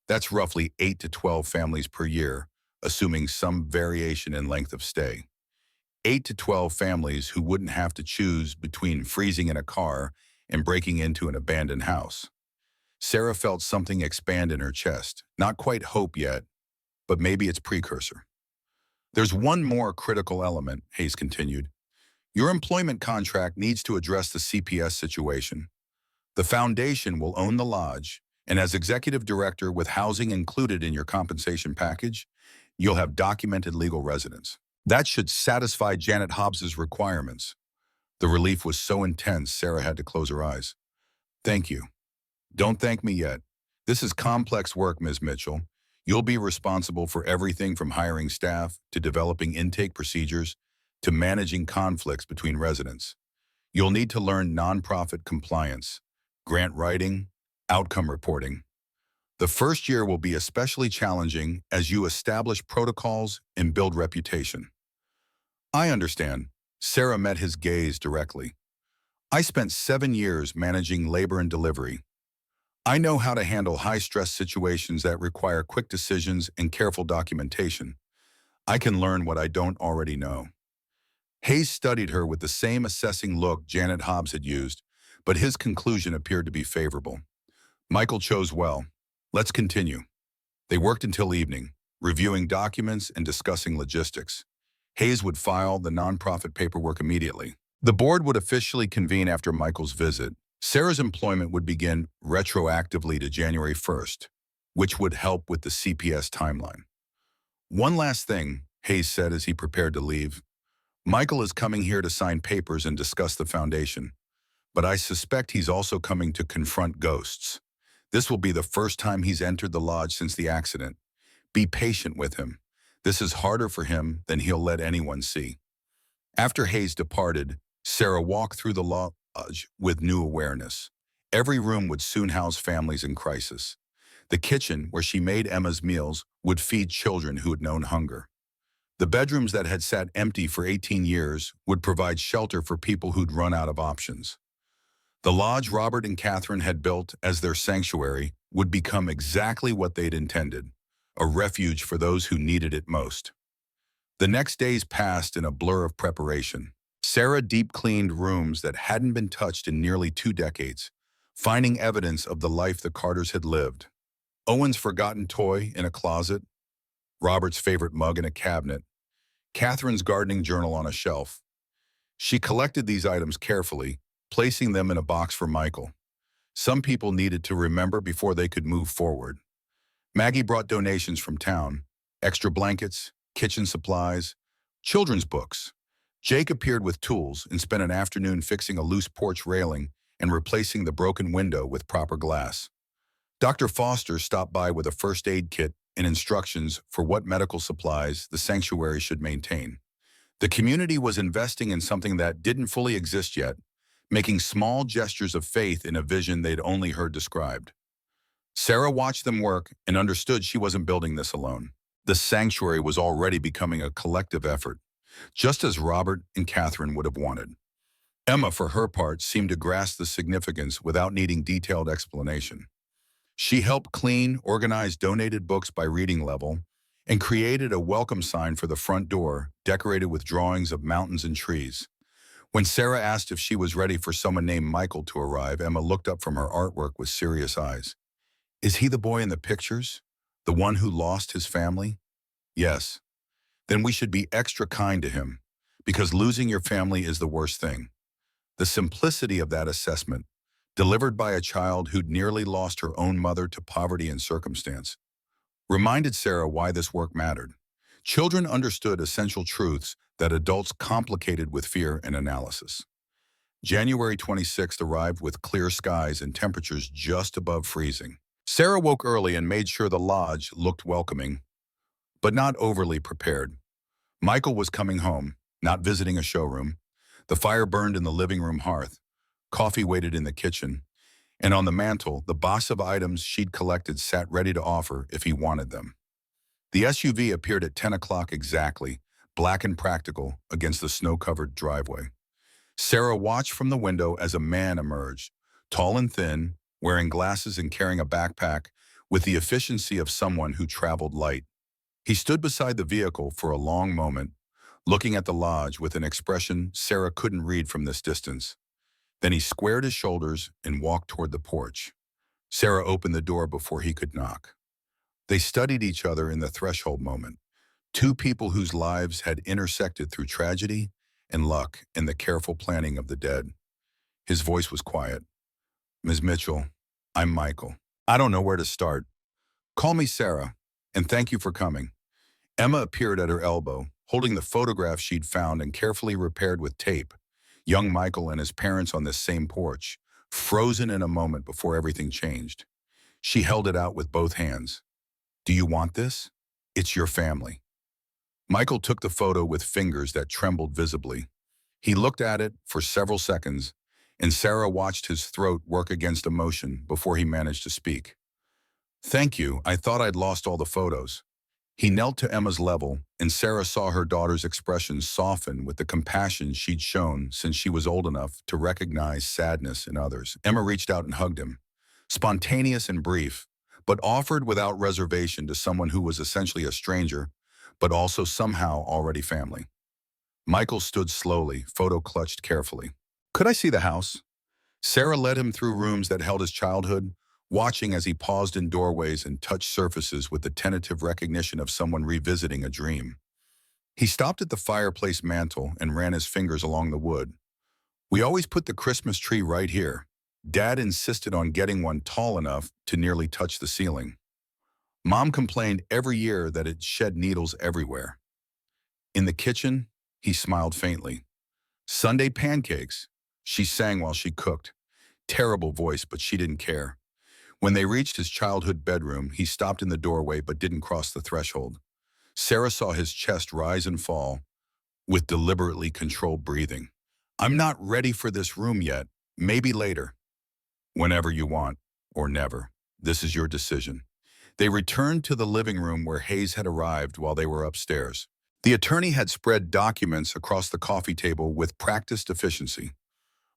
That's roughly 8 to 12 families per year, assuming some variation in length of stay. 8 to 12 families who wouldn't have to choose between freezing in a car and breaking into an abandoned house. Sarah felt something expand in her chest. Not quite hope yet, but maybe its precursor. There's one more critical element, Hayes continued. Your employment contract needs to address the CPS situation. The foundation will own the lodge, and as executive director with housing included in your compensation package, you'll have documented legal residence. That should satisfy Janet Hobbs's requirements. The relief was so intense, Sarah had to close her eyes. Thank you. Don't thank me yet. This is complex work, Ms. Mitchell. You'll be responsible for everything from hiring staff to developing intake procedures to managing conflicts between residents. You'll need to learn nonprofit compliance, grant writing, outcome reporting. The first year will be especially challenging as you establish protocols and build reputation. I understand. Sarah met his gaze directly. I spent 7 years managing labor and delivery. I know how to handle high-stress situations that require quick decisions and careful documentation. I can learn what I don't already know. Hayes studied her with the same assessing look Janet Hobbs had used, but his conclusion appeared to be favorable. Michael chose well. Let's continue. They worked until evening, reviewing documents and discussing logistics. Hayes would file the nonprofit paperwork immediately. The board would officially convene after Michael's visit. Sarah's employment would begin retroactively to January 1st, which would help with the CPS timeline. One last thing, Hayes said as he prepared to leave. Michael is coming here to sign papers and discuss the foundation, but I suspect he's also coming to confront ghosts. This will be the first time he's entered the lodge since the accident. Be patient with him. This is harder for him than he'll let anyone see. After Hayes departed, Sarah walked through the lodge with new awareness. Every room would soon house families in crisis. The kitchen, where she made Emma's meals, would feed children who had known hunger. The bedrooms that had sat empty for 18 years would provide shelter for people who'd run out of options. The lodge Robert and Catherine had built as their sanctuary would become exactly what they'd intended, a refuge for those who needed it most. The next days passed in a blur of preparation. Sarah deep-cleaned rooms that hadn't been touched in nearly 2 decades, finding evidence of the life the Carters had lived. Owen's forgotten toy in a closet, Robert's favorite mug in a cabinet, Catherine's gardening journal on a shelf. She collected these items carefully, placing them in a box for Michael. Some people needed to remember before they could move forward. Maggie brought donations from town, extra blankets, kitchen supplies, children's books. Jake appeared with tools and spent an afternoon fixing a loose porch railing and replacing the broken window with proper glass. Dr. Foster stopped by with a first aid kit and instructions for what medical supplies the sanctuary should maintain. The community was investing in something that didn't fully exist yet, making small gestures of faith in a vision they'd only heard described. Sarah watched them work and understood she wasn't building this alone. The sanctuary was already becoming a collective effort. just as Robert and Catherine would have wanted. Emma, for her part, seemed to grasp the significance without needing detailed explanation. She helped clean, organize donated books by reading level, and created a welcome sign for the front door, decorated with drawings of mountains and trees. When Sarah asked if she was ready for someone named Michael to arrive, Emma looked up from her artwork with serious eyes. Is he the boy in the pictures? The one who lost his family? Yes. Then we should be extra kind to him, because losing your family is the worst thing. The simplicity of that assessment, delivered by a child who'd nearly lost her own mother to poverty and circumstance, reminded Sarah why this work mattered. Children understood essential truths that adults complicated with fear and analysis. January 26th arrived with clear skies and temperatures just above freezing. Sarah woke early and made sure the lodge looked welcoming, but not overly prepared. Michael was coming home, not visiting a showroom. The fire burned in the living room hearth. Coffee waited in the kitchen. And on the mantel, the box of items she'd collected sat ready to offer if he wanted them. The SUV appeared at 10 o'clock exactly, black and practical, against the snow-covered driveway. Sarah watched from the window as a man emerged, tall and thin, wearing glasses and carrying a backpack, with the efficiency of someone who traveled light. He stood beside the vehicle for a long moment, looking at the lodge with an expression Sarah couldn't read from this distance. Then he squared his shoulders and walked toward the porch. Sarah opened the door before he could knock. They studied each other in the threshold moment, two people whose lives had intersected through tragedy and luck and the careful planning of the dead. His voice was quiet. Ms. Mitchell, I'm Michael. I don't know where to start. Call me Sarah, and thank you for coming. Emma appeared at her elbow, holding the photograph she'd found and carefully repaired with tape. Young Michael and his parents on this same porch, frozen in a moment before everything changed. She held it out with both hands. Do you want this? It's your family. Michael took the photo with fingers that trembled visibly. He looked at it for several seconds, and Sarah watched his throat work against emotion before he managed to speak. Thank you, I thought I'd lost all the photos. He knelt to Emma's level, and Sarah saw her daughter's expression soften with the compassion she'd shown since she was old enough to recognize sadness in others. Emma reached out and hugged him, spontaneous and brief, but offered without reservation to someone who was essentially a stranger, but also somehow already family. Michael stood slowly, photo clutched carefully. Could I see the house? Sarah led him through rooms that held his childhood, watching as he paused in doorways and touched surfaces with the tentative recognition of someone revisiting a dream. He stopped at the fireplace mantel and ran his fingers along the wood. We always put the Christmas tree right here. Dad insisted on getting one tall enough to nearly touch the ceiling. Mom complained every year that it shed needles everywhere. In the kitchen, he smiled faintly. Sunday pancakes, she sang while she cooked. Terrible voice, but she didn't care. When they reached his childhood bedroom, he stopped in the doorway but didn't cross the threshold. Sarah saw his chest rise and fall with deliberately controlled breathing. I'm not ready for this room yet. Maybe later. Whenever you want, or never. This is your decision. They returned to the living room where Hayes had arrived while they were upstairs. The attorney had spread documents across the coffee table with practiced efficiency.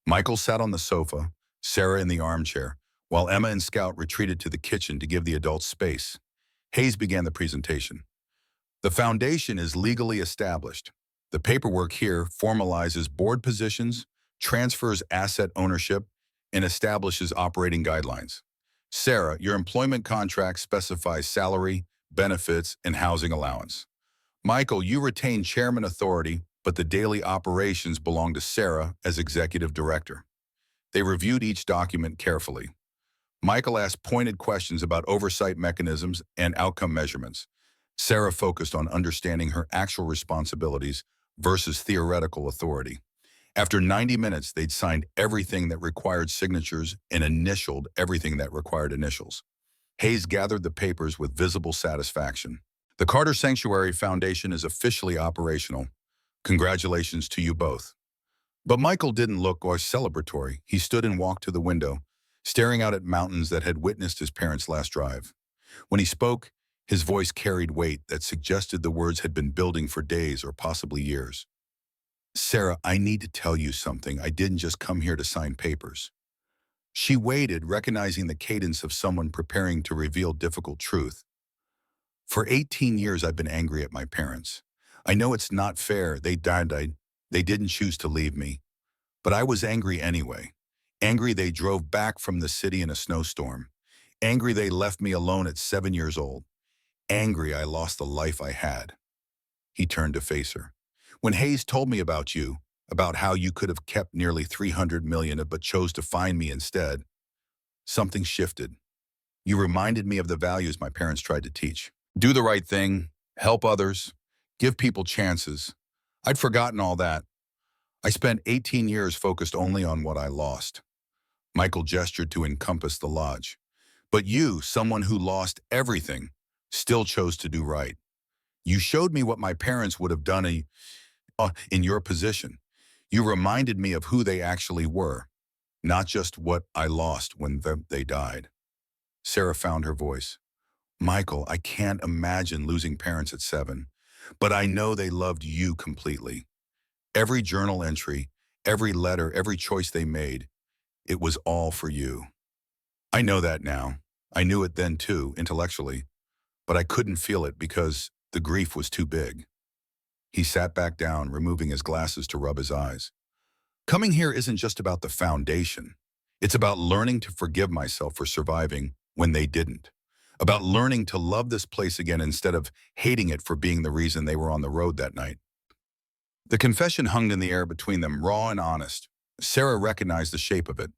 Michael sat on the sofa, Sarah in the armchair, while Emma and Scout retreated to the kitchen to give the adults space. Hayes began the presentation. The foundation is legally established. The paperwork here formalizes board positions, transfers asset ownership, and establishes operating guidelines. Sarah, your employment contract specifies salary, benefits, and housing allowance. Michael, you retain chairman authority, but the daily operations belong to Sarah as executive director. They reviewed each document carefully. Michael asked pointed questions about oversight mechanisms and outcome measurements. Sarah focused on understanding her actual responsibilities versus theoretical authority. After 90 minutes, they'd signed everything that required signatures and initialed everything that required initials. Hayes gathered the papers with visible satisfaction. The Carter Sanctuary Foundation is officially operational. Congratulations to you both. But Michael didn't look or celebratory. He stood and walked to the window, staring out at mountains that had witnessed his parents' last drive. When he spoke, His voice carried weight that suggested the words had been building for days or possibly years. Sarah, I need to tell you something. I didn't just come here to sign papers. She waited, recognizing the cadence of someone preparing to reveal difficult truth. For 18 years, I've been angry at my parents. I know it's not fair. They died. They didn't choose to leave me. But I was angry anyway. Angry they drove back from the city in a snowstorm. Angry they left me alone at 7 years old. Angry I lost the life I had. He turned to face her. When Hayes told me about you, about how you could have kept nearly 300 million but chose to find me instead, something shifted. You reminded me of the values my parents tried to teach. Do the right thing, help others, give people chances. I'd forgotten all that. I spent 18 years focused only on what I lost. Michael gestured to encompass the lodge. But you, someone who lost everything, still chose to do right. You showed me what my parents would have done in your position. You reminded me of who they actually were, not just what I lost when they died. Sarah found her voice. Michael, I can't imagine losing parents at 7, but I know they loved you completely. Every journal entry, every letter, every choice they made, it was all for you. I know that now. I knew it then too, intellectually, but I couldn't feel it because the grief was too big. He sat back down, removing his glasses to rub his eyes. Coming here isn't just about the foundation. It's about learning to forgive myself for surviving when they didn't. About learning to love this place again instead of hating it for being the reason they were on the road that night. The confession hung in the air between them, raw and honest. Sarah recognized the shape of it.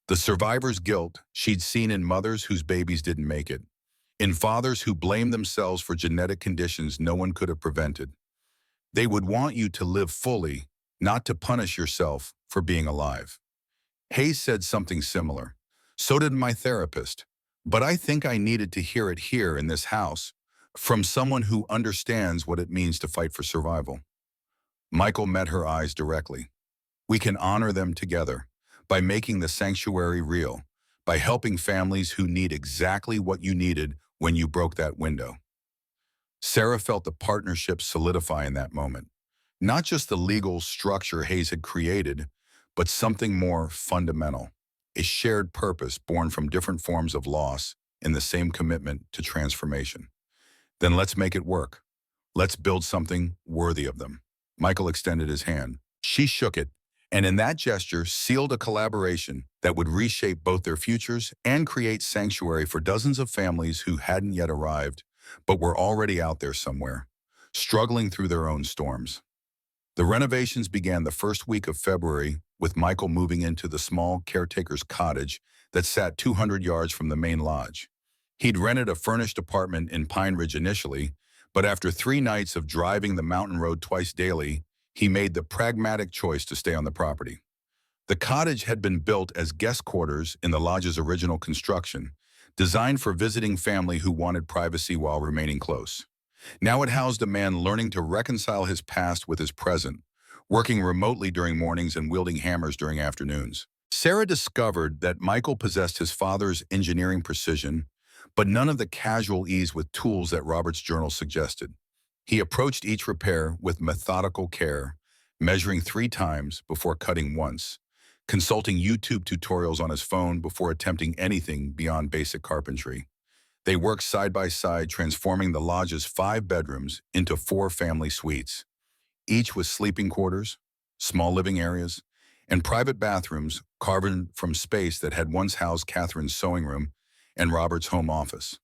The survivor's guilt she'd seen in mothers whose babies didn't make it, in fathers who blamed themselves for genetic conditions no one could have prevented. They would want you to live fully, not to punish yourself for being alive. Hayes said something similar. So did my therapist. But I think I needed to hear it here in this house, from someone who understands what it means to fight for survival. Michael met her eyes directly. We can honor them together by making the sanctuary real, by helping families who need exactly what you needed when you broke that window. Sarah felt the partnership solidify in that moment. Not just the legal structure Hayes had created, but something more fundamental, a shared purpose born from different forms of loss in the same commitment to transformation. Then let's make it work. Let's build something worthy of them. Michael extended his hand. She shook it, and in that gesture sealed a collaboration that would reshape both their futures and create sanctuary for dozens of families who hadn't yet arrived, but were already out there somewhere, struggling through their own storms. The renovations began the first week of February, with Michael moving into the small caretaker's cottage that sat 200 yards from the main lodge. He'd rented a furnished apartment in Pine Ridge initially, but after 3 nights of driving the mountain road twice daily, he made the pragmatic choice to stay on the property. The cottage had been built as guest quarters in the lodge's original construction, designed for visiting family who wanted privacy while remaining close. Now it housed a man learning to reconcile his past with his present, working remotely during mornings and wielding hammers during afternoons. Sarah discovered that Michael possessed his father's engineering precision, but none of the casual ease with tools that Robert's journal suggested. He approached each repair with methodical care, measuring 3 times before cutting once, consulting YouTube tutorials on his phone before attempting anything beyond basic carpentry. They worked side by side, transforming the lodge's 5 bedrooms into 4 family suites, each with sleeping quarters, small living areas, and private bathrooms carved from space that had once housed Catherine's sewing room and Robert's home office.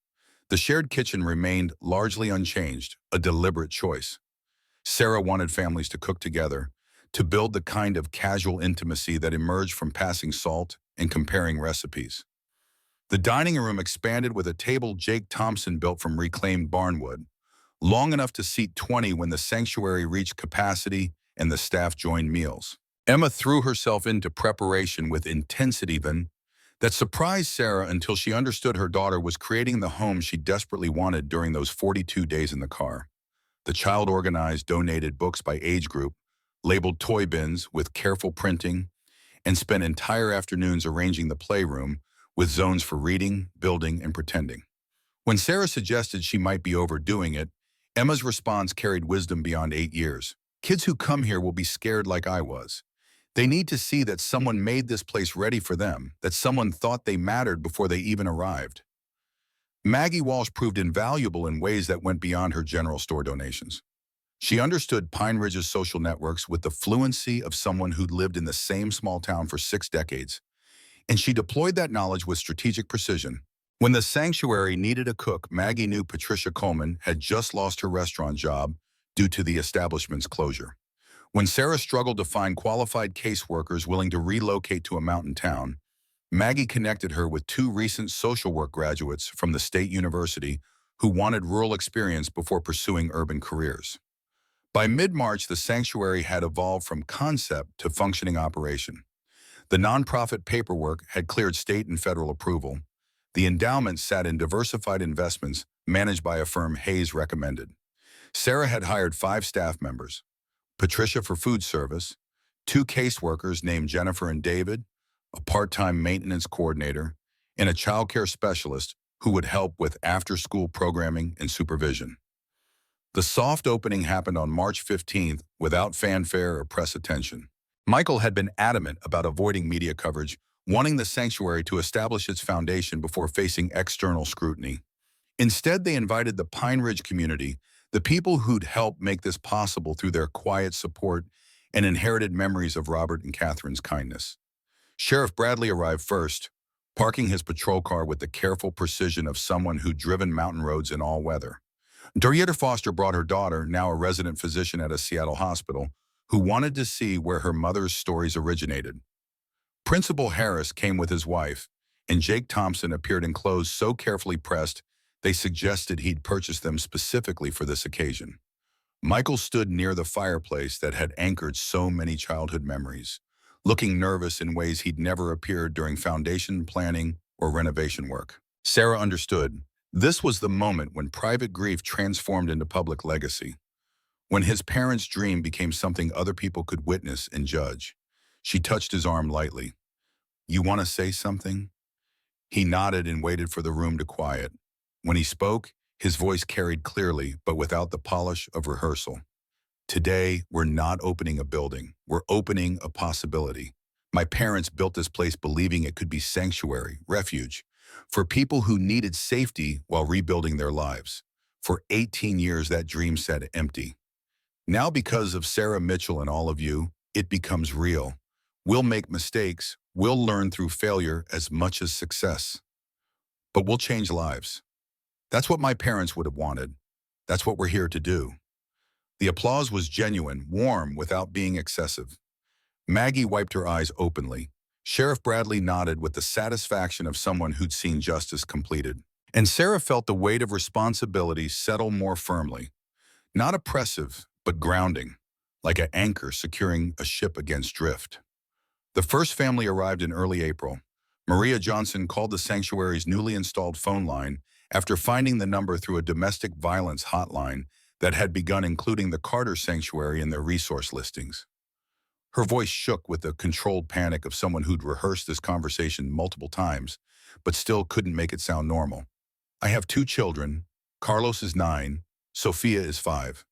The shared kitchen remained largely unchanged, a deliberate choice. Sarah wanted families to cook together, to build the kind of casual intimacy that emerged from passing salt and comparing recipes. The dining room expanded with a table Jake Thompson built from reclaimed barnwood, long enough to seat 20 when the sanctuary reached capacity and the staff joined meals. Emma threw herself into preparation with intensity that surprised Sarah until she understood her daughter was creating the home she desperately wanted during those 42 days in the car. The child organized donated books by age group, labeled toy bins with careful printing, and spent entire afternoons arranging the playroom with zones for reading, building, and pretending. When Sarah suggested she might be overdoing it, Emma's response carried wisdom beyond 8 years. Kids who come here will be scared like I was. They need to see that someone made this place ready for them, that someone thought they mattered before they even arrived. Maggie Walsh proved invaluable in ways that went beyond her general store donations. She understood Pine Ridge's social networks with the fluency of someone who'd lived in the same small town for 6 decades, and she deployed that knowledge with strategic precision. When the sanctuary needed a cook, Maggie knew Patricia Coleman had just lost her restaurant job due to the establishment's closure. When Sarah struggled to find qualified caseworkers willing to relocate to a mountain town, Maggie connected her with two recent social work graduates from the state university who wanted rural experience before pursuing urban careers. By mid-March, the sanctuary had evolved from concept to functioning operation. The nonprofit paperwork had cleared state and federal approval. The endowment sat in diversified investments managed by a firm Hayes recommended. Sarah had hired 5 staff members: Patricia for food service, 2 caseworkers named Jennifer and David, a part-time maintenance coordinator, and a childcare specialist who would help with after-school programming and supervision. The soft opening happened on March 15th without fanfare or press attention. Michael had been adamant about avoiding media coverage, wanting the sanctuary to establish its foundation before facing external scrutiny. Instead, they invited the Pine Ridge community, the people who'd helped make this possible through their quiet support and inherited memories of Robert and Catherine's kindness. Sheriff Bradley arrived first, parking his patrol car with the careful precision of someone who'd driven mountain roads in all weather. Doretta Foster brought her daughter, now a resident physician at a Seattle hospital, who wanted to see where her mother's stories originated. Principal Harris came with his wife, and Jake Thompson appeared in clothes so carefully pressed they suggested he'd purchased them specifically for this occasion. Michael stood near the fireplace that had anchored so many childhood memories, looking nervous in ways he'd never appeared during foundation planning or renovation work. Sarah understood. This was the moment when private grief transformed into public legacy, when his parents' dream became something other people could witness and judge. She touched his arm lightly. "You want to say something?" He nodded and waited for the room to quiet. When he spoke, his voice carried clearly, but without the polish of rehearsal. "Today, we're not opening a building. We're opening a possibility. My parents built this place believing it could be sanctuary, refuge, for people who needed safety while rebuilding their lives. For 18 years, that dream sat empty. Now, because of Sarah Mitchell and all of you, it becomes real. We'll make mistakes. We'll learn through failure as much as success. But we'll change lives. That's what my parents would have wanted. That's what we're here to do." The applause was genuine, warm, without being excessive. Maggie wiped her eyes openly. Sheriff Bradley nodded with the satisfaction of someone who'd seen justice completed. And Sarah felt the weight of responsibility settle more firmly. Not oppressive, but grounding, like an anchor securing a ship against drift. The first family arrived in early April. Maria Johnson called the sanctuary's newly installed phone line after finding the number through a domestic violence hotline that had begun including the Carter Sanctuary in their resource listings. Her voice shook with the controlled panic of someone who'd rehearsed this conversation multiple times, but still couldn't make it sound normal. "I have 2 children. Carlos is 9. Sophia is 5.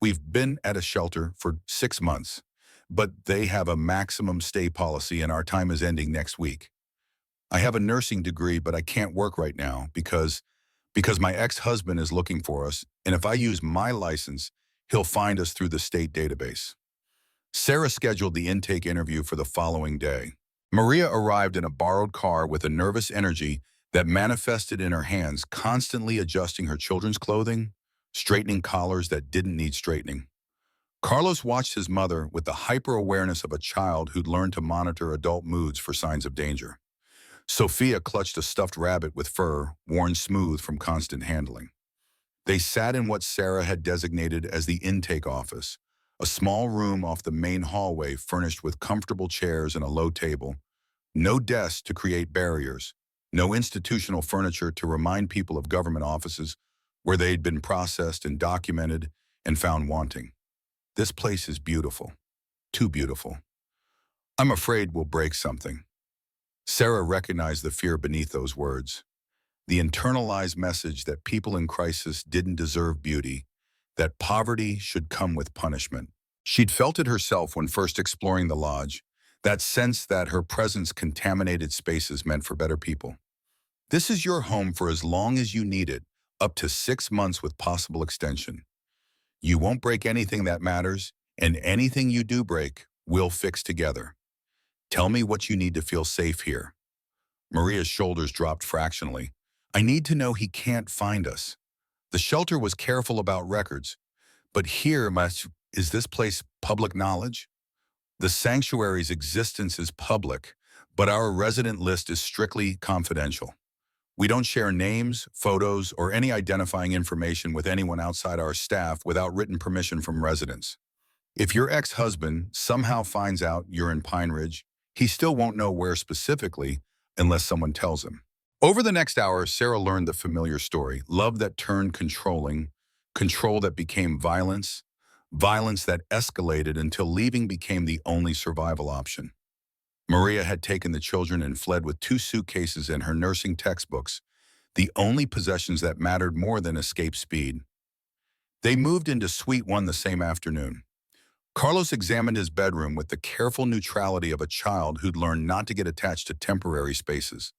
We've been at a shelter for 6 months, but they have a maximum stay policy and our time is ending next week. I have a nursing degree, but I can't work right now because my ex-husband is looking for us, and if I use my license, he'll find us through the state database." Sarah scheduled the intake interview for the following day. Maria arrived in a borrowed car with a nervous energy that manifested in her hands, constantly adjusting her children's clothing, straightening collars that didn't need straightening. Carlos watched his mother with the hyper-awareness of a child who'd learned to monitor adult moods for signs of danger. Sophia clutched a stuffed rabbit with fur, worn smooth from constant handling. They sat in what Sarah had designated as the intake office, a small room off the main hallway furnished with comfortable chairs and a low table. No desks to create barriers, no institutional furniture to remind people of government offices where they'd been processed and documented and found wanting. "This place is beautiful. Too beautiful. I'm afraid we'll break something." Sarah recognized the fear beneath those words. The internalized message that people in crisis didn't deserve beauty, that poverty should come with punishment. She'd felt it herself when first exploring the lodge, that sense that her presence contaminated spaces meant for better people. This is your home for as long as you need it, up to 6 months with possible extension. You won't break anything that matters, and anything you do break, we'll fix together. Tell me what you need to feel safe here. Maria's shoulders dropped fractionally. I need to know he can't find us. The shelter was careful about records, but here, is this place public knowledge? The sanctuary's existence is public, but our resident list is strictly confidential. We don't share names, photos, or any identifying information with anyone outside our staff without written permission from residents. If your ex-husband somehow finds out you're in Pine Ridge, he still won't know where specifically unless someone tells him. Over the next hour, Sarah learned the familiar story: love that turned controlling, control that became violence, violence that escalated until leaving became the only survival option. Maria had taken the children and fled with 2 suitcases and her nursing textbooks, the only possessions that mattered more than escape speed. They moved into Suite 1 the same afternoon. Carlos examined his bedroom with the careful neutrality of a child who'd learned not to get attached to temporary spaces.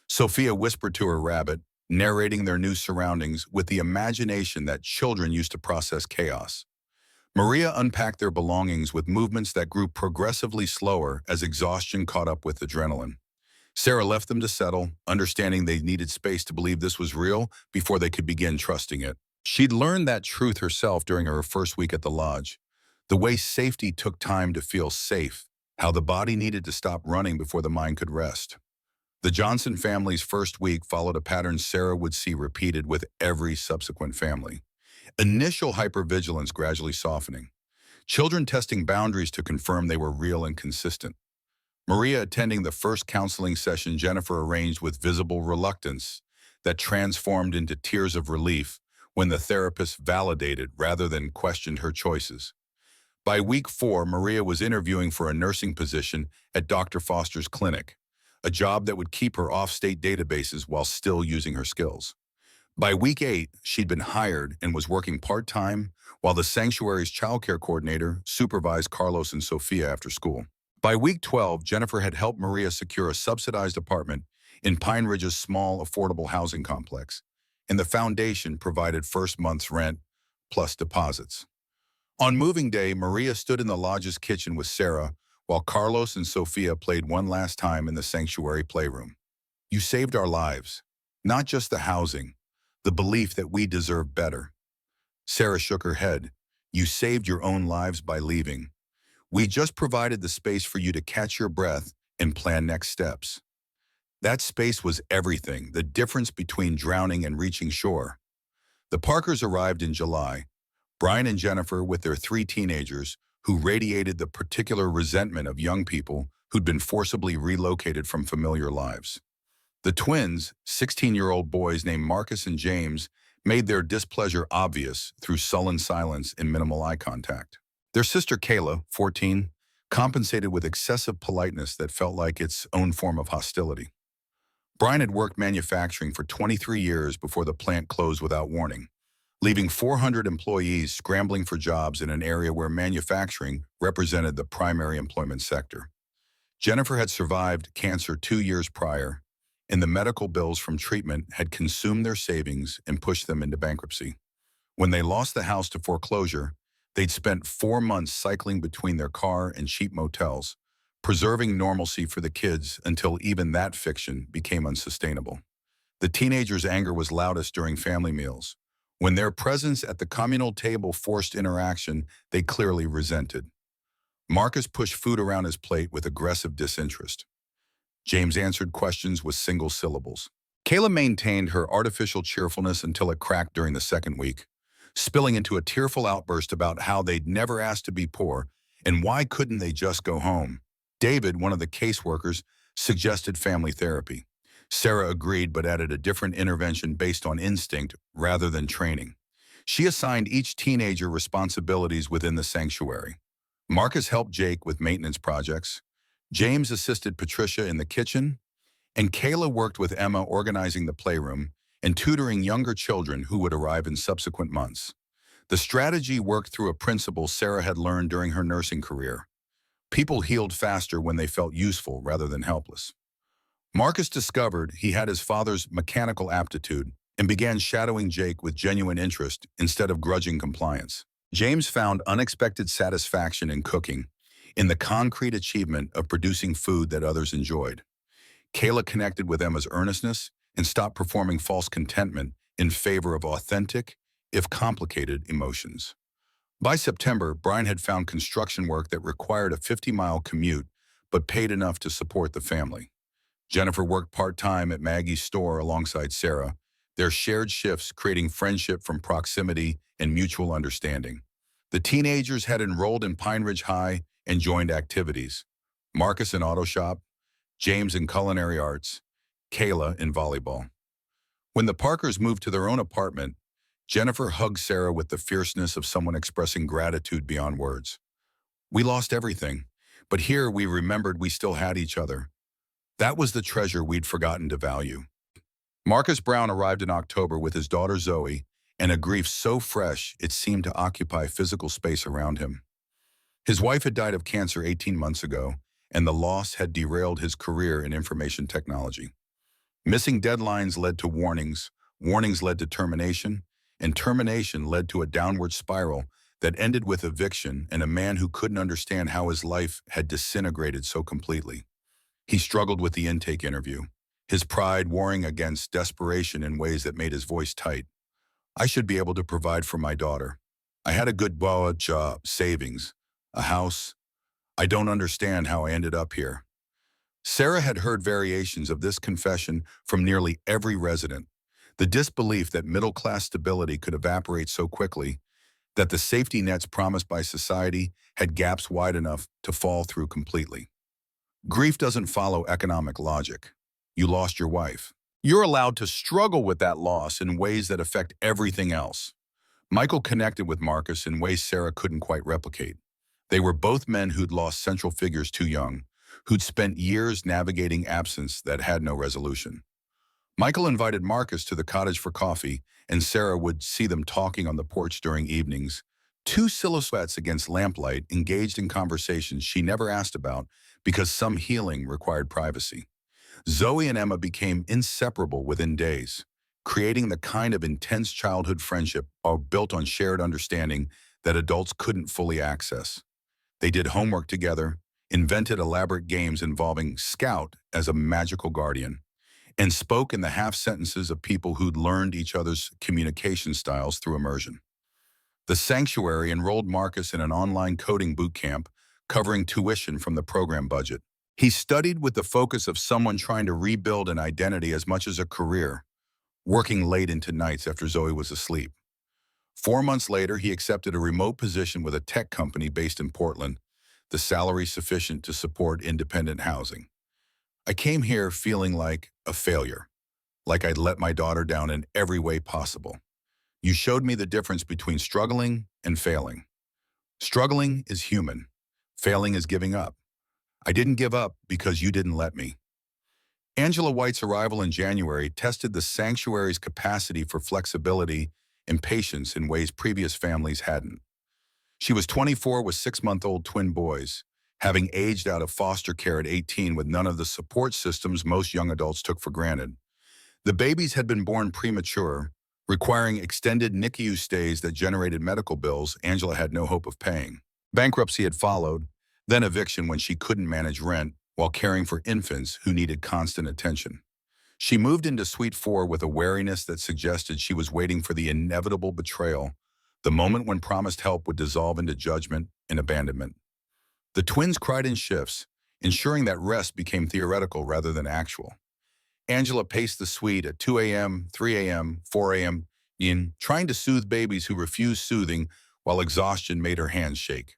Sophia whispered to her rabbit, narrating their new surroundings with the imagination that children used to process chaos. Maria unpacked their belongings with movements that grew progressively slower as exhaustion caught up with adrenaline. Sarah left them to settle, understanding they needed space to believe this was real before they could begin trusting it. She'd learned that truth herself during her first week at the lodge. The way safety took time to feel safe, how the body needed to stop running before the mind could rest. The Johnson family's first week followed a pattern Sarah would see repeated with every subsequent family. Initial hypervigilance gradually softening. Children testing boundaries to confirm they were real and consistent. Maria attending the first counseling session Jennifer arranged with visible reluctance that transformed into tears of relief when the therapist validated rather than questioned her choices. By week 4, Maria was interviewing for a nursing position at Dr. Foster's clinic, a job that would keep her off state databases while still using her skills. By week 8, she'd been hired and was working part-time while the sanctuary's childcare coordinator supervised Carlos and Sophia after school. By week 12, Jennifer had helped Maria secure a subsidized apartment in Pine Ridge's small, affordable housing complex, and the foundation provided first month's rent plus deposits. On moving day, Maria stood in the lodge's kitchen with Sarah while Carlos and Sophia played one last time in the sanctuary playroom. You saved our lives, not just the housing, the belief that we deserve better. Sarah shook her head. You saved your own lives by leaving. We just provided the space for you to catch your breath and plan next steps. That space was everything, the difference between drowning and reaching shore. The Parkers arrived in July, Brian and Jennifer with their 3 teenagers who radiated the particular resentment of young people who'd been forcibly relocated from familiar lives. The twins, 16-year-old boys named Marcus and James, made their displeasure obvious through sullen silence and minimal eye contact. Their sister Kayla, 14, compensated with excessive politeness that felt like its own form of hostility. Brian had worked manufacturing for 23 years before the plant closed without warning, leaving 400 employees scrambling for jobs in an area where manufacturing represented the primary employment sector. Jennifer had survived cancer 2 years prior, and the medical bills from treatment had consumed their savings and pushed them into bankruptcy. When they lost the house to foreclosure, they'd spent 4 months cycling between their car and cheap motels, preserving normalcy for the kids until even that fiction became unsustainable. The teenagers' anger was loudest during family meals. When their presence at the communal table forced interaction, they clearly resented. Marcus pushed food around his plate with aggressive disinterest. James answered questions with single syllables. Kayla maintained her artificial cheerfulness until it cracked during the second week, spilling into a tearful outburst about how they'd never asked to be poor and why couldn't they just go home. David, one of the caseworkers, suggested family therapy. Sarah agreed but added a different intervention based on instinct rather than training. She assigned each teenager responsibilities within the sanctuary. Marcus helped Jake with maintenance projects. James assisted Patricia in the kitchen, And Kayla worked with Emma organizing the playroom and tutoring younger children who would arrive in subsequent months. The strategy worked through a principle Sarah had learned during her nursing career. People healed faster when they felt useful rather than helpless. Marcus discovered he had his father's mechanical aptitude and began shadowing Jake with genuine interest instead of grudging compliance. James found unexpected satisfaction in cooking, in the concrete achievement of producing food that others enjoyed. Kayla connected with Emma's earnestness and stopped performing false contentment in favor of authentic, if complicated, emotions. By September, Brian had found construction work that required a 50-mile commute but paid enough to support the family. Jennifer worked part-time at Maggie's store alongside Sarah, their shared shifts creating friendship from proximity and mutual understanding. The teenagers had enrolled in Pine Ridge High and joined activities. Marcus in auto shop, James in culinary arts, Kayla in volleyball. When the Parkers moved to their own apartment, Jennifer hugged Sarah with the fierceness of someone expressing gratitude beyond words. "We lost everything, but here we remembered we still had each other. That was the treasure we'd forgotten to value." Marcus Brown arrived in October with his daughter Zoe and a grief so fresh it seemed to occupy physical space around him. His wife had died of cancer 18 months ago, and the loss had derailed his career in information technology. Missing deadlines led to warnings, warnings led to termination, and termination led to a downward spiral that ended with eviction and a man who couldn't understand how his life had disintegrated so completely. He struggled with the intake interview, his pride warring against desperation in ways that made his voice tight. "I should be able to provide for my daughter. I had a good job, savings, a house. I don't understand how I ended up here." Sarah had heard variations of this confession from nearly every resident. The disbelief that middle-class stability could evaporate so quickly, that the safety nets promised by society had gaps wide enough to fall through completely. Grief doesn't follow economic logic. You lost your wife. You're allowed to struggle with that loss in ways that affect everything else. Michael connected with Marcus in ways Sarah couldn't quite replicate. They were both men who'd lost central figures too young, who'd spent years navigating absence that had no resolution. Michael invited Marcus to the cottage for coffee, and Sarah would see them talking on the porch during evenings. Two silhouettes against lamplight engaged in conversations she never asked about because some healing required privacy. Zoe and Emma became inseparable within days, creating the kind of intense childhood friendship all built on shared understanding that adults couldn't fully access. They did homework together, invented elaborate games involving Scout as a magical guardian, and spoke in the half-sentences of people who'd learned each other's communication styles through immersion. The Sanctuary enrolled Marcus in an online coding boot camp covering tuition from the program budget. He studied with the focus of someone trying to rebuild an identity as much as a career, working late into nights after Zoe was asleep. 4 months later, he accepted a remote position with a tech company based in Portland, the salary sufficient to support independent housing. "I came here feeling like a failure, like I'd let my daughter down in every way possible. You showed me the difference between struggling and failing. Struggling is human. Failing is giving up. I didn't give up because you didn't let me." Angela White's arrival in January tested the Sanctuary's capacity for flexibility and patience in ways previous families hadn't. She was 24 with 6-month-old twin boys, having aged out of foster care at 18 with none of the support systems most young adults took for granted. The babies had been born premature, requiring extended NICU stays that generated medical bills Angela had no hope of paying. Bankruptcy had followed, then eviction when she couldn't manage rent while caring for infants who needed constant attention. She moved into Suite 4 with a wariness that suggested she was waiting for the inevitable betrayal, the moment when promised help would dissolve into judgment and abandonment. The twins cried in shifts, ensuring that rest became theoretical rather than actual. Angela paced the suite at 2 a.m., 3 a.m., 4 a.m., trying to soothe babies who refused soothing while exhaustion made her hands shake.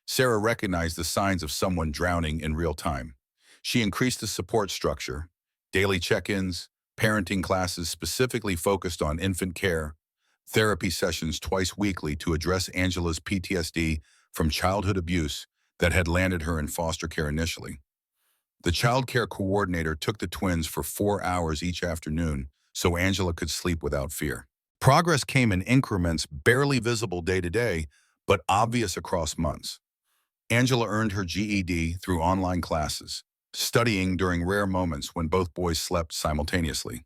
Sarah recognized the signs of someone drowning in real time. She increased the support structure, daily check-ins, parenting classes specifically focused on infant care, therapy sessions twice weekly to address Angela's PTSD from childhood abuse that had landed her in foster care initially. The child care coordinator took the twins for 4 hours each afternoon so Angela could sleep without fear. Progress came in increments barely visible day to day, but obvious across months. Angela earned her GED through online classes, studying during rare moments when both boys slept simultaneously.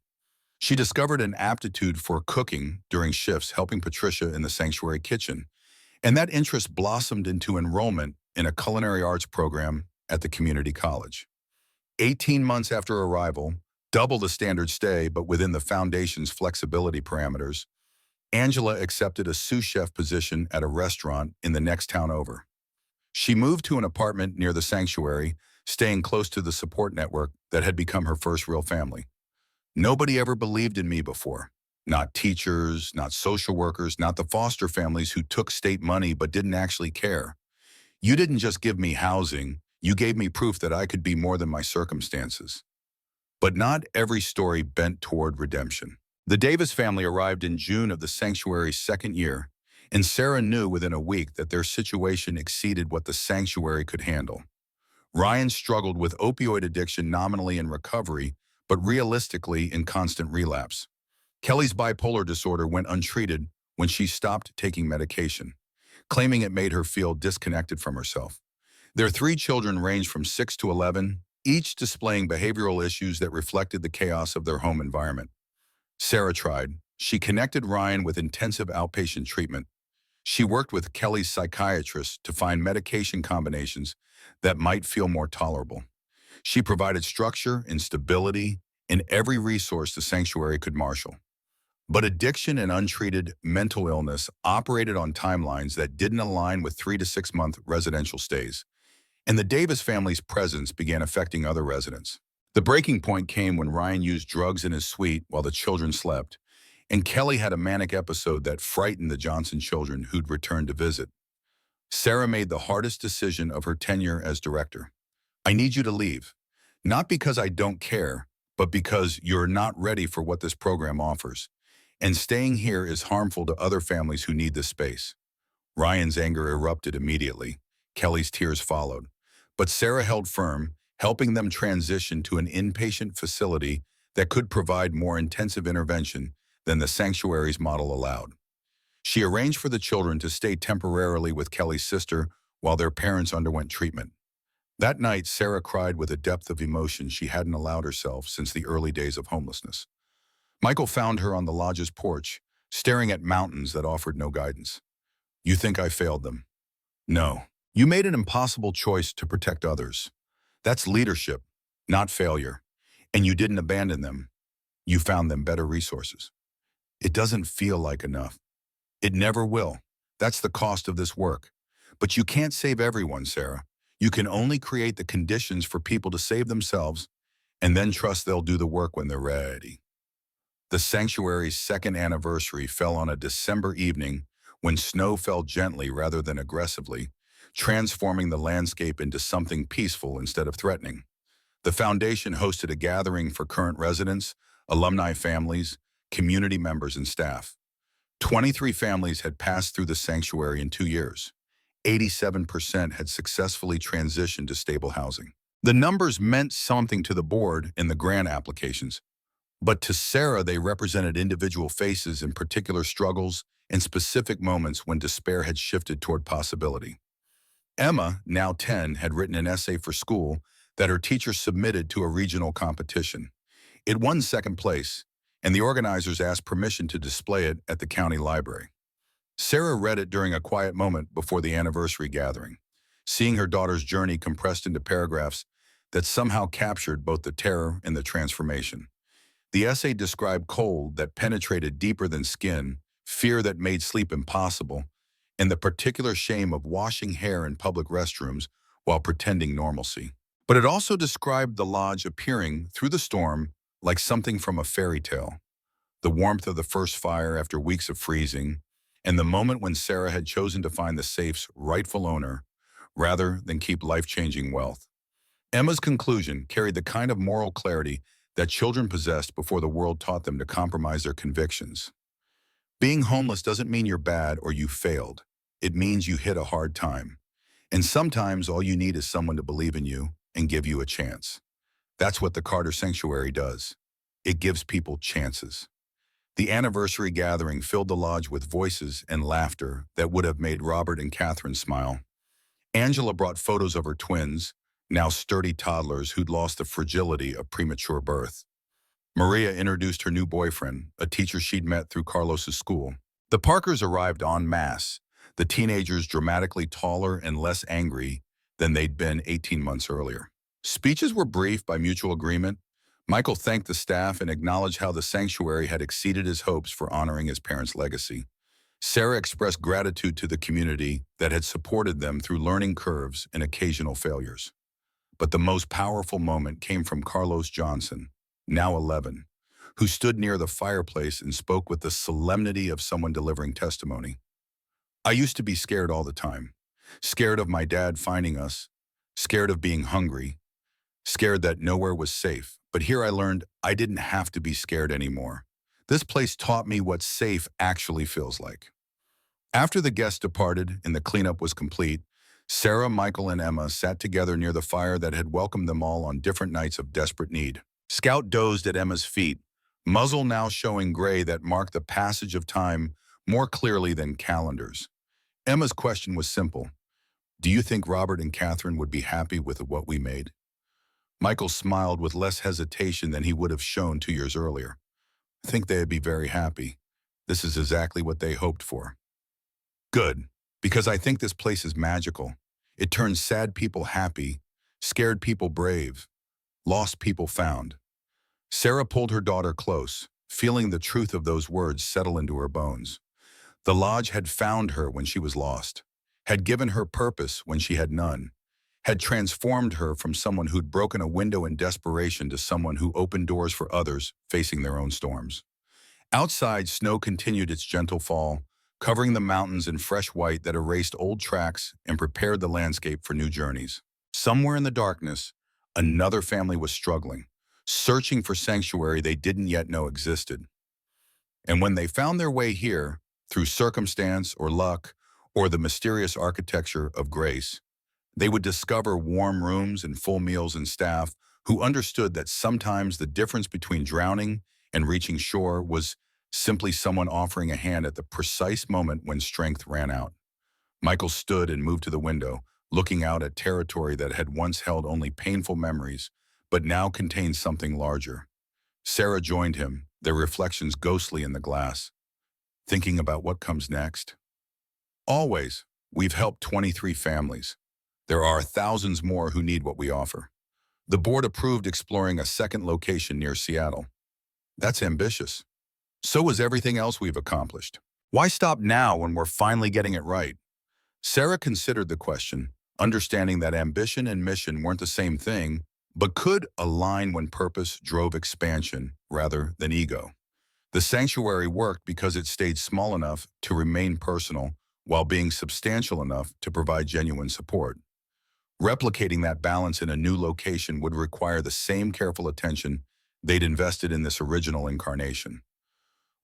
She discovered an aptitude for cooking during shifts, helping Patricia in the sanctuary kitchen, and that interest blossomed into enrollment in a culinary arts program at the community college. 18 months after arrival, double the standard stay but within the foundation's flexibility parameters, Angela accepted a sous chef position at a restaurant in the next town over. She moved to an apartment near the sanctuary, staying close to the support network that had become her first real family. Nobody ever believed in me before. Not teachers, not social workers, not the foster families who took state money but didn't actually care. You didn't just give me housing, you gave me proof that I could be more than my circumstances. But not every story bent toward redemption. The Davis family arrived in June of the sanctuary's second year, and Sarah knew within a week that their situation exceeded what the sanctuary could handle. Ryan struggled with opioid addiction nominally in recovery, but realistically in constant relapse. Kelly's bipolar disorder went untreated when she stopped taking medication, claiming it made her feel disconnected from herself. Their 3 children ranged from 6 to 11, each displaying behavioral issues that reflected the chaos of their home environment. Sarah tried. She connected Ryan with intensive outpatient treatment. She worked with Kelly's psychiatrist to find medication combinations that might feel more tolerable. She provided structure and stability in every resource the sanctuary could marshal. But addiction and untreated mental illness operated on timelines that didn't align with 3 to 6 month residential stays, and the Davis family's presence began affecting other residents. The breaking point came when Ryan used drugs in his suite while the children slept, and Kelly had a manic episode that frightened the Johnson children who'd returned to visit. Sarah made the hardest decision of her tenure as director. I need you to leave, not because I don't care, but because you're not ready for what this program offers. And staying here is harmful to other families who need this space. Ryan's anger erupted immediately. Kelly's tears followed. But Sarah held firm, helping them transition to an inpatient facility that could provide more intensive intervention than the sanctuary's model allowed. She arranged for the children to stay temporarily with Kelly's sister while their parents underwent treatment. That night, Sarah cried with a depth of emotion she hadn't allowed herself since the early days of homelessness. Michael found her on the lodge's porch, staring at mountains that offered no guidance. You think I failed them? No. You made an impossible choice to protect others. That's leadership, not failure. And you didn't abandon them. You found them better resources. It doesn't feel like enough. It never will. That's the cost of this work. But you can't save everyone, Sarah. You can only create the conditions for people to save themselves and then trust they'll do the work when they're ready. The sanctuary's second anniversary fell on a December evening when snow fell gently rather than aggressively, transforming the landscape into something peaceful instead of threatening. The foundation hosted a gathering for current residents, alumni families, community members, and staff. 23 families had passed through the sanctuary in 2 years. 87% had successfully transitioned to stable housing. The numbers meant something to the board in the grant applications, but to Sarah they represented individual faces in particular struggles and specific moments when despair had shifted toward possibility. Emma, now 10, had written an essay for school that her teacher submitted to a regional competition. It won second place, and the organizers asked permission to display it at the county library. Sarah read it during a quiet moment before the anniversary gathering, seeing her daughter's journey compressed into paragraphs that somehow captured both the terror and the transformation. The essay described cold that penetrated deeper than skin, fear that made sleep impossible, and the particular shame of washing hair in public restrooms while pretending normalcy. But it also described the lodge appearing through the storm like something from a fairy tale. The warmth of the first fire after weeks of freezing, and the moment when Sarah had chosen to find the safe's rightful owner rather than keep life-changing wealth. Emma's conclusion carried the kind of moral clarity that children possessed before the world taught them to compromise their convictions. Being homeless doesn't mean you're bad or you failed. It means you hit a hard time. And sometimes all you need is someone to believe in you and give you a chance. That's what the Carter Sanctuary does. It gives people chances. The anniversary gathering filled the lodge with voices and laughter that would have made Robert and Catherine smile. Angela brought photos of her twins, now sturdy toddlers who'd lost the fragility of premature birth. Maria introduced her new boyfriend, a teacher she'd met through Carlos's school. The Parkers arrived en masse, the teenagers dramatically taller and less angry than they'd been 18 months earlier. Speeches were brief by mutual agreement. Michael thanked the staff and acknowledged how the sanctuary had exceeded his hopes for honoring his parents' legacy. Sarah expressed gratitude to the community that had supported them through learning curves and occasional failures. But the most powerful moment came from Carlos Johnson, now 11, who stood near the fireplace and spoke with the solemnity of someone delivering testimony. I used to be scared all the time. Scared of my dad finding us, scared of being hungry, scared that nowhere was safe. But here I learned I didn't have to be scared anymore. This place taught me what safe actually feels like. After the guests departed and the cleanup was complete, Sarah, Michael, and Emma sat together near the fire that had welcomed them all on different nights of desperate need. Scout dozed at Emma's feet, muzzle now showing gray that marked the passage of time more clearly than calendars. Emma's question was simple. Do you think Robert and Catherine would be happy with what we made? Michael smiled with less hesitation than he would have shown 2 years earlier. I think they'd be very happy. This is exactly what they hoped for. Good, because I think this place is magical. It turns sad people happy, scared people brave, lost people found. Sarah pulled her daughter close, feeling the truth of those words settle into her bones. The lodge had found her when she was lost, had given her purpose when she had none, had transformed her from someone who'd broken a window in desperation to someone who opened doors for others facing their own storms. Outside, snow continued its gentle fall, covering the mountains in fresh white that erased old tracks and prepared the landscape for new journeys. Somewhere in the darkness, another family was struggling, searching for sanctuary they didn't yet know existed. And when they found their way here, through circumstance or luck, or the mysterious architecture of grace, they would discover warm rooms and full meals and staff who understood that sometimes the difference between drowning and reaching shore was simply someone offering a hand at the precise moment when strength ran out. Michael stood and moved to the window, looking out at territory that had once held only painful memories, but now contained something larger. Sarah joined him, their reflections ghostly in the glass. Thinking about what comes next? Always. We've helped 23 families. There are thousands more who need what we offer. The board approved exploring a second location near Seattle. That's ambitious. So is everything else we've accomplished. Why stop now when we're finally getting it right? Sarah considered the question, understanding that ambition and mission weren't the same thing, but could align when purpose drove expansion rather than ego. The sanctuary worked because it stayed small enough to remain personal while being substantial enough to provide genuine support. Replicating that balance in a new location would require the same careful attention they'd invested in this original incarnation.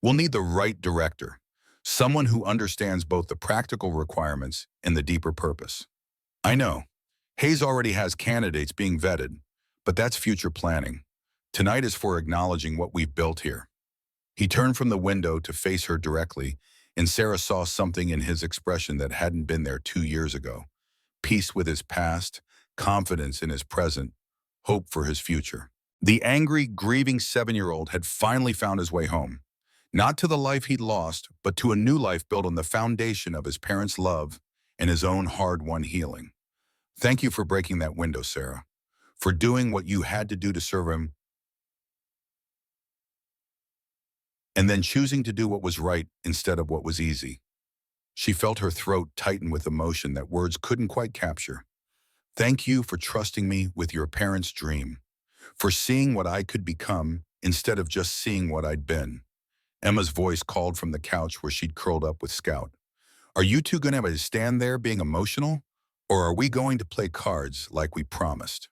We'll need the right director, someone who understands both the practical requirements and the deeper purpose. I know, Hayes already has candidates being vetted, but that's future planning. Tonight is for acknowledging what we've built here. He turned from the window to face her directly, and Sarah saw something in his expression that hadn't been there 2 years ago. Peace with his past, confidence in his present, hope for his future. The angry, grieving 7-year-old had finally found his way home. Not to the life he'd lost, but to a new life built on the foundation of his parents' love and his own hard-won healing. Thank you for breaking that window, Sarah. For doing what you had to do to serve him, and then choosing to do what was right instead of what was easy. She felt her throat tighten with emotion that words couldn't quite capture. Thank you for trusting me with your parents' dream, for seeing what I could become instead of just seeing what I'd been. Emma's voice called from the couch where she'd curled up with Scout. Are you two going to stand there being emotional, or are we going to play cards like we promised?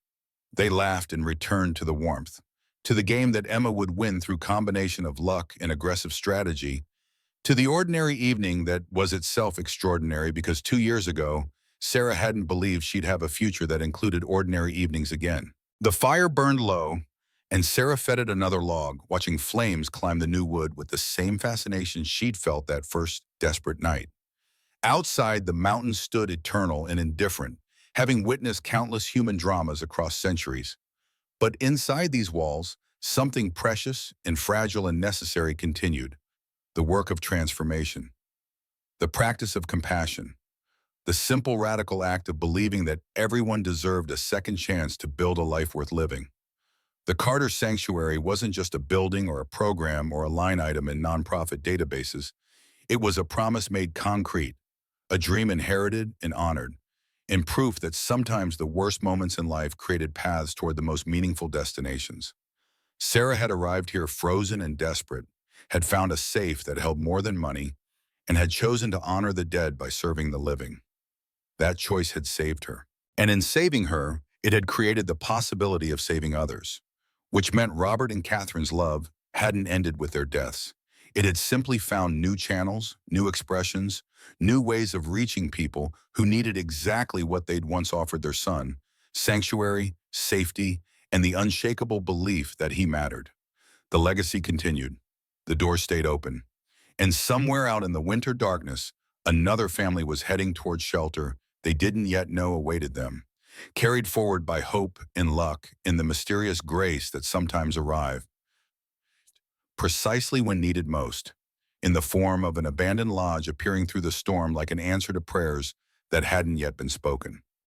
They laughed and returned to the warmth, to the game that Emma would win through combination of luck and aggressive strategy, to the ordinary evening that was itself extraordinary because 2 years ago, Sarah hadn't believed she'd have a future that included ordinary evenings again. The fire burned low, and Sarah fetted another log, watching flames climb the new wood with the same fascination she'd felt that first desperate night. Outside, the mountains stood eternal and indifferent, having witnessed countless human dramas across centuries. But inside these walls, something precious and fragile and necessary continued: the work of transformation, the practice of compassion, the simple radical act of believing that everyone deserved a second chance to build a life worth living. The Carter Sanctuary wasn't just a building or a program or a line item in nonprofit databases. It was a promise made concrete, a dream inherited and honored, and proof that sometimes the worst moments in life created paths toward the most meaningful destinations. Sarah had arrived here frozen and desperate, had found a safe that held more than money, and had chosen to honor the dead by serving the living. That choice had saved her. And in saving her, it had created the possibility of saving others, which meant Robert and Catherine's love hadn't ended with their deaths. It had simply found new channels, new expressions, new ways of reaching people who needed exactly what they'd once offered their son: sanctuary, safety, and the unshakable belief that he mattered. The legacy continued. The door stayed open. And somewhere out in the winter darkness, another family was heading towards shelter they didn't yet know awaited them, carried forward by hope and luck and the mysterious grace that sometimes arrive precisely when needed most, in the form of an abandoned lodge appearing through the storm like an answer to prayers that hadn't yet been spoken.